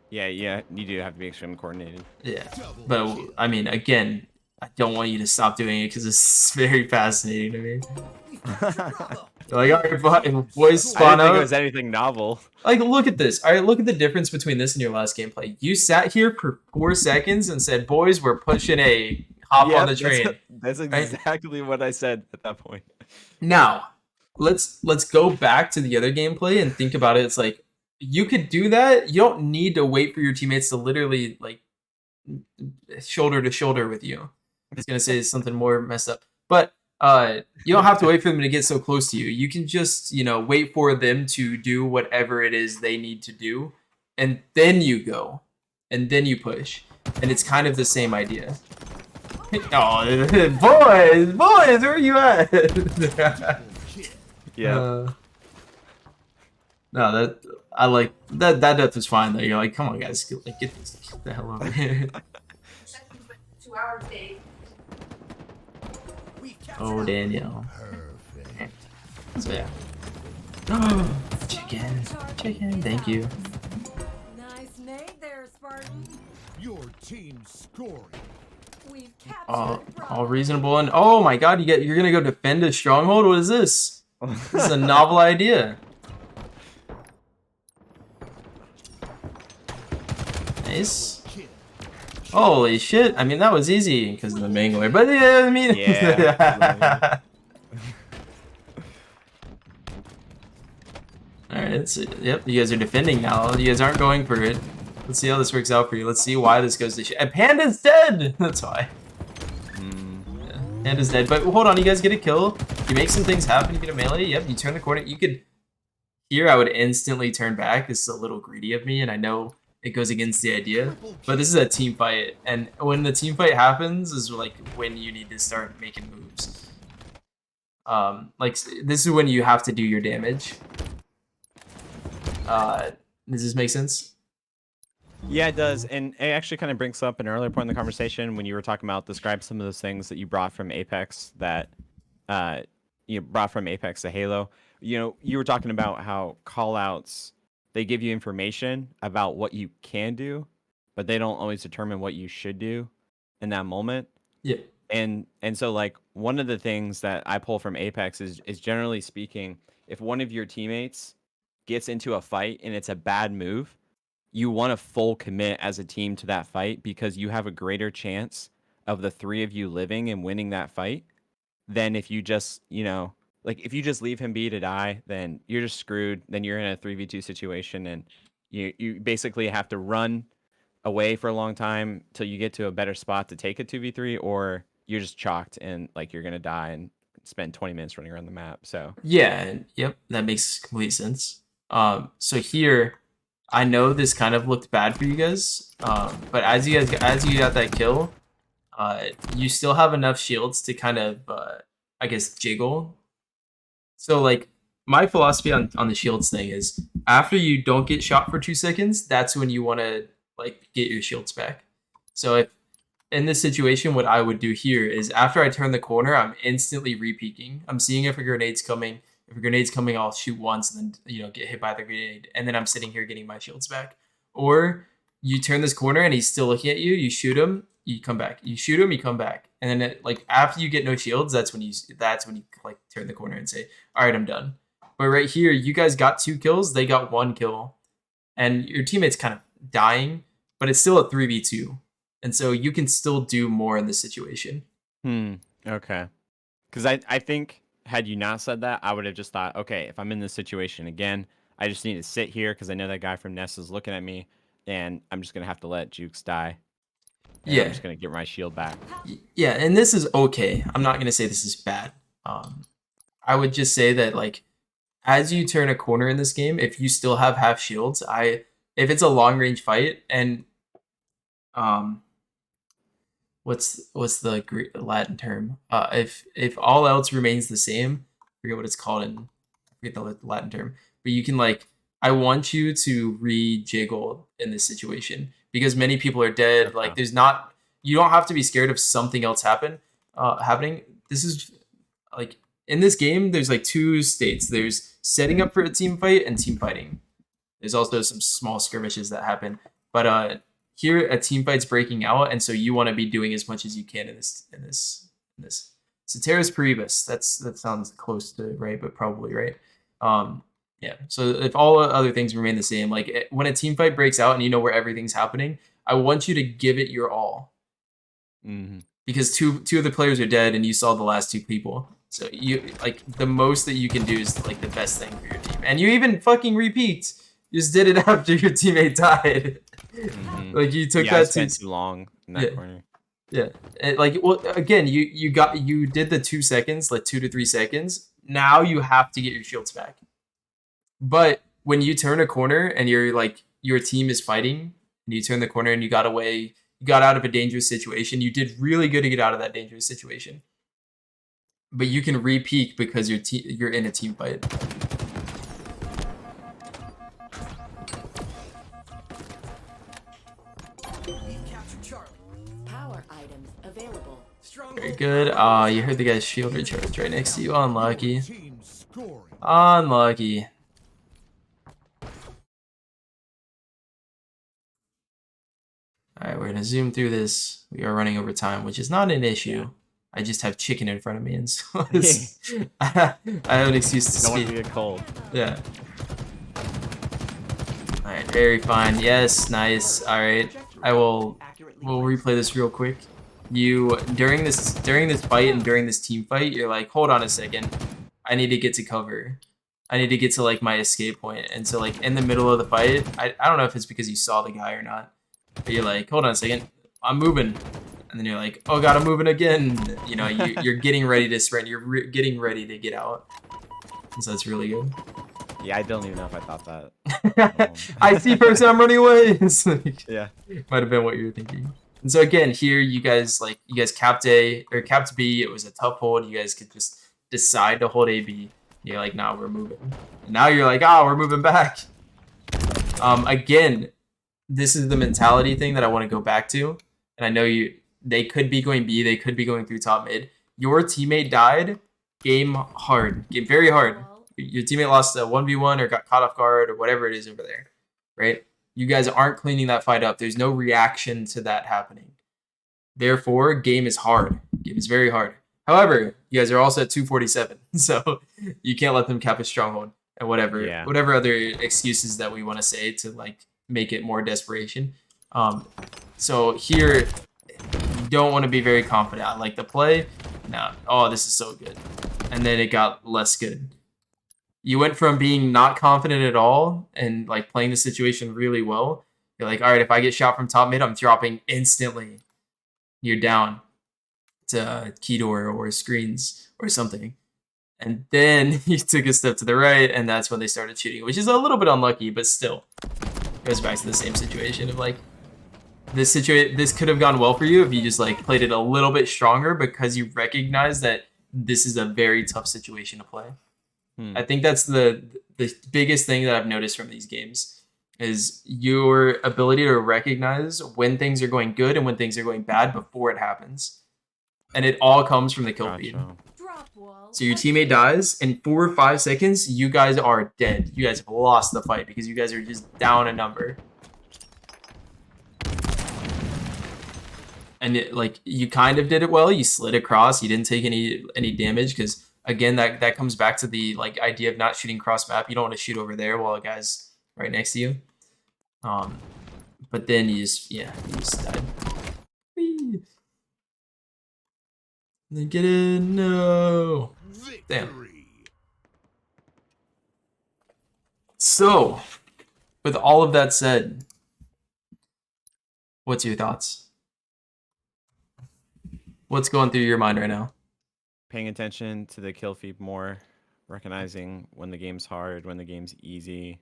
Yeah, you do have to be extremely coordinated. Yeah, but I mean, again, I don't want you to stop doing it because it's very fascinating to me. Like, all right, boys, I spawn didn't think it out. was anything novel. Like, look at this. All right, look at the difference between this and your last gameplay. You sat here for 4 seconds and said, "Boys, we're pushing A. Hop on the train." That's exactly what I said at that point. Now, let's go back to the other gameplay and think about it. It's like you could do that. You don't need to wait for your teammates to literally like shoulder to shoulder with you. I was gonna say something more messed up, but you don't have to wait for them to get so close to you. You can just wait for them to do whatever it is they need to do, and then you go, and then you push, and it's kind of the same idea. Oh, boys, where are you at? Yeah. No, that I like that. That death was fine though. You're like, come on, guys, get the hell over here. 2 hours, Dave. Oh, Danielle. Perfect. So yeah. Chicken. Thank you. Nice nade there, Spartan. Your team scoring. We've captured All Bravo. reasonable, and oh my God, you're gonna go defend a stronghold. What is this? This is a novel idea. Nice. Holy shit! I mean, that was easy because of the mangler, but yeah, I mean, Yeah. All right, so, yep, you guys are defending now. You guys aren't going for it. Let's see how this works out for you. Let's see why this goes to shit. And Panda's dead! That's why. Yeah, Panda's dead. But hold on, you guys get a kill. You make some things happen. You get a melee. Yep, you turn the corner. You could... Here, I would instantly turn back. This is a little greedy of me, and I know it goes against the idea. But this is a team fight. And when the team fight happens is like when you need to start making moves. Like, this is when you have to do your damage. Does this make sense? Yeah, it does. And it actually kind of brings up an earlier point in the conversation when you were talking about describe some of those things that you brought from Apex that you brought from Apex to Halo. You were talking about how callouts, they give you information about what you can do, but they don't always determine what you should do in that moment. Yeah. And so like one of the things that I pull from Apex is generally speaking, if one of your teammates gets into a fight and it's a bad move, you want to full commit as a team to that fight because you have a greater chance of the three of you living and winning that fight than if you just, like if you just leave him be to die, then you're just screwed. Then you're in a 3v2 situation and you basically have to run away for a long time till you get to a better spot to take a 2v3, or you're just chalked and like you're going to die and spend 20 minutes running around the map. So Yeah, yep, that makes complete sense. So here, I know this kind of looked bad for you guys, but as you got that kill, you still have enough shields to kind of, I guess, jiggle. So like my philosophy on the shields thing is after you don't get shot for 2 seconds, that's when you want to like get your shields back. So if in this situation, what I would do here is after I turn the corner, I'm instantly re-peeking. I'm seeing if a grenade's coming. If a grenade's coming, I'll shoot once and then get hit by the grenade, and then I'm sitting here getting my shields back. Or you turn this corner and he's still looking at you. You shoot him, you come back. You shoot him, you come back, and then like after you get no shields, that's when you like turn the corner and say, "All right, I'm done." But right here, you guys got 2 kills. They got 1 kill, and your teammate's kind of dying, but it's still a 3v2. And so you can still do more in this situation. Okay. Because I think had you not said that, I would have just thought, okay, if I'm in this situation again, I just need to sit here because I know that guy from Ness is looking at me, and I'm just going to have to let Jukes die. Yeah. I'm just going to get my shield back. Yeah, and this is okay. I'm not going to say this is bad. I would just say that, like, as you turn a corner in this game, if you still have half shields, if it's a long-range fight, and what's the Latin term? If all else remains the same, I forget what it's called I forget the Latin term, but you can I want you to re-jiggle in this situation because many people are dead. Okay. Like you don't have to be scared of something else happening. This is like in this game, there's 2 states. There's setting up for a team fight and team fighting. There's also some small skirmishes that happen, but here a team fight's breaking out, and so you want to be doing as much as you can in this. Ceteris paribus. That sounds close to right, but probably right. Yeah. So if all other things remain the same, like when a team fight breaks out and you know where everything's happening, I want you to give it your all. Mm-hmm. Because two of the players are dead, and you saw the last 2 people. So you the most that you can do is the best thing for your team, and you even fucking repeat. You just did it after your teammate died. Mm-hmm. You took I that spent too long in that corner. Yeah. Well, again, you did the 2 seconds, 2 to 3 seconds. Now you have to get your shields back. But when you turn a corner and your team is fighting, and you turn the corner and you got out of a dangerous situation, you did really good to get out of that dangerous situation. But you can re-peak because you're in a team fight. Power items available. Very good. You heard the guy's shield recharge right next to you. Unlucky. Team scoring. Unlucky. Alright, we're gonna zoom through this. We are running over time, which is not an issue. I just have chicken in front of me, and so I have an excuse to Don't want speak. to get cold. Yeah. Alright, very fine. Yes, nice. Alright. We'll replay this real quick. During this fight and during this team fight, you're like, hold on a second. I need to get to cover. I need to get to my escape point. And so in the middle of the fight, I don't know if it's because you saw the guy or not, but you're like, hold on a second, I'm moving. And then you're like, oh god, I'm moving again. You're getting ready to sprint. You're getting ready to get out. And so that's really good. Yeah, I don't even know if I thought that. I see person, I'm running away. Yeah. Might have been what you were thinking. And so again, here you guys capped A or capped B. It was a tough hold. You guys could just decide to hold A, B. You're like, nah, we're moving. And now you're like, we're moving back. Again, this is the mentality thing that I want to go back to. And I know they could be going B, they could be going through top mid. Your teammate died. Game hard. Game very hard. Your teammate lost a 1v1 or got caught off guard or whatever it is over there, right? You guys aren't cleaning that fight up. There's no reaction to that happening. Therefore, game is hard. Game is very hard. However, you guys are also at 247, so you can't let them cap a stronghold and whatever other excuses that we want to say to make it more desperation. So here, you don't want to be very confident. I like the play. Now, oh, this is so good. And then it got less good. You went from being not confident at all and like playing the situation really well. You're like, all right, if I get shot from top mid, I'm dropping instantly. You're down to key door or screens or something. And then he took a step to the right, and that's when they started shooting, which is a little bit unlucky, but still goes back to the same situation of like this could have gone well for you if you just like played it a little bit stronger because you recognize that this is a very tough situation to play. I think that's the biggest thing that I've noticed from these games is your ability to recognize when things are going good and when things are going bad before it happens. And it all comes from the kill feed. Drop wall. So your teammate dies, in 4 or 5 seconds, you guys are dead. You guys have lost the fight because you guys are just down a number. And it, like you kind of did it well. You slid across. You didn't take any damage because again, that comes back to the like idea of not shooting cross map. You don't want to shoot over there while a guy's right next to you. But then you just died. Whee! Then get in. No. Damn. Victory. So, with all of that said, what's your thoughts? What's going through your mind right now? Paying attention to the kill feed more, recognizing when the game's hard, when the game's easy,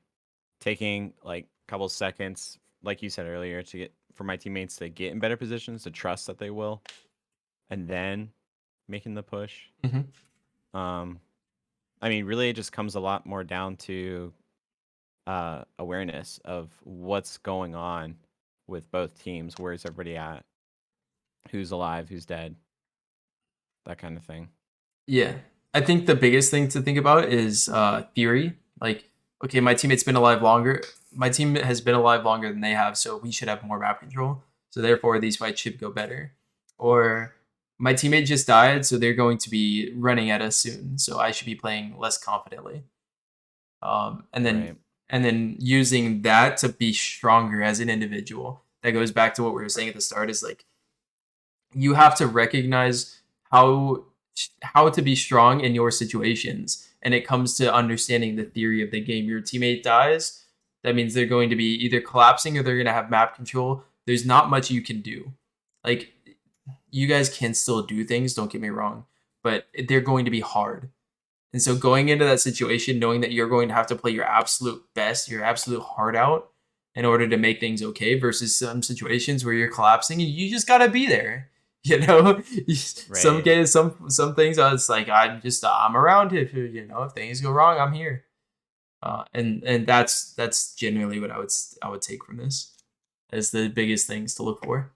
taking like a couple seconds, like you said earlier, to get for my teammates to get in better positions, to trust that they will, and then making the push. I mean, really, it just comes a lot more down to awareness of what's going on with both teams. Where's everybody at? Who's alive? Who's dead? That kind of thing. Yeah. I think the biggest thing to think about is theory. Like, okay, my teammate's been alive longer. My team has been alive longer than they have, so we should have more map control. So therefore, these fights should go better. Or my teammate just died, so they're going to be running at us soon. So I should be playing less confidently. And then using that to be stronger as an individual. That goes back to what we were saying at the start. Is like you have to recognize how to be strong in your situations, and it comes to understanding the theory of the game. Your teammate dies, that means they're going to be either collapsing or they're going to have map control. There's not much you can do. Like, you guys can still do things, don't get me wrong, but they're going to be hard. And so going into that situation, knowing that you're going to have to play your absolute best, your absolute heart out in order to make things okay, versus some situations where you're collapsing and you just got to be there. You know, some things I was like, I'm around if if things go wrong, I'm here. And that's genuinely what I would take from this as the biggest things to look for.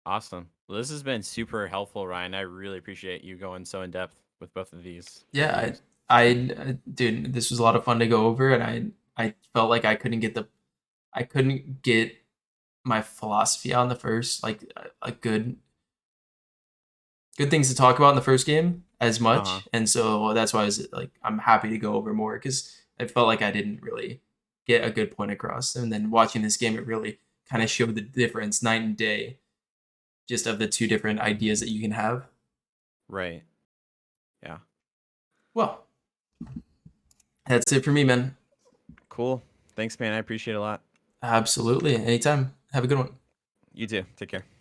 Awesome. Well, this has been super helpful, Ryan. I really appreciate you going so in depth with both of these. Yeah, I dude, this was a lot of fun to go over, and I felt like I couldn't get my philosophy on the first, like a good things to talk about in the first game as much. And so that's why I was like, I'm happy to go over more because I felt like I didn't really get a good point across. And then watching this game, it really kind of showed the difference night and day just of the two different ideas that you can have. Right. Yeah. Well, that's it for me, man. Cool. Thanks, man. I appreciate it a lot. Absolutely. Anytime. Have a good one. You too. Take care.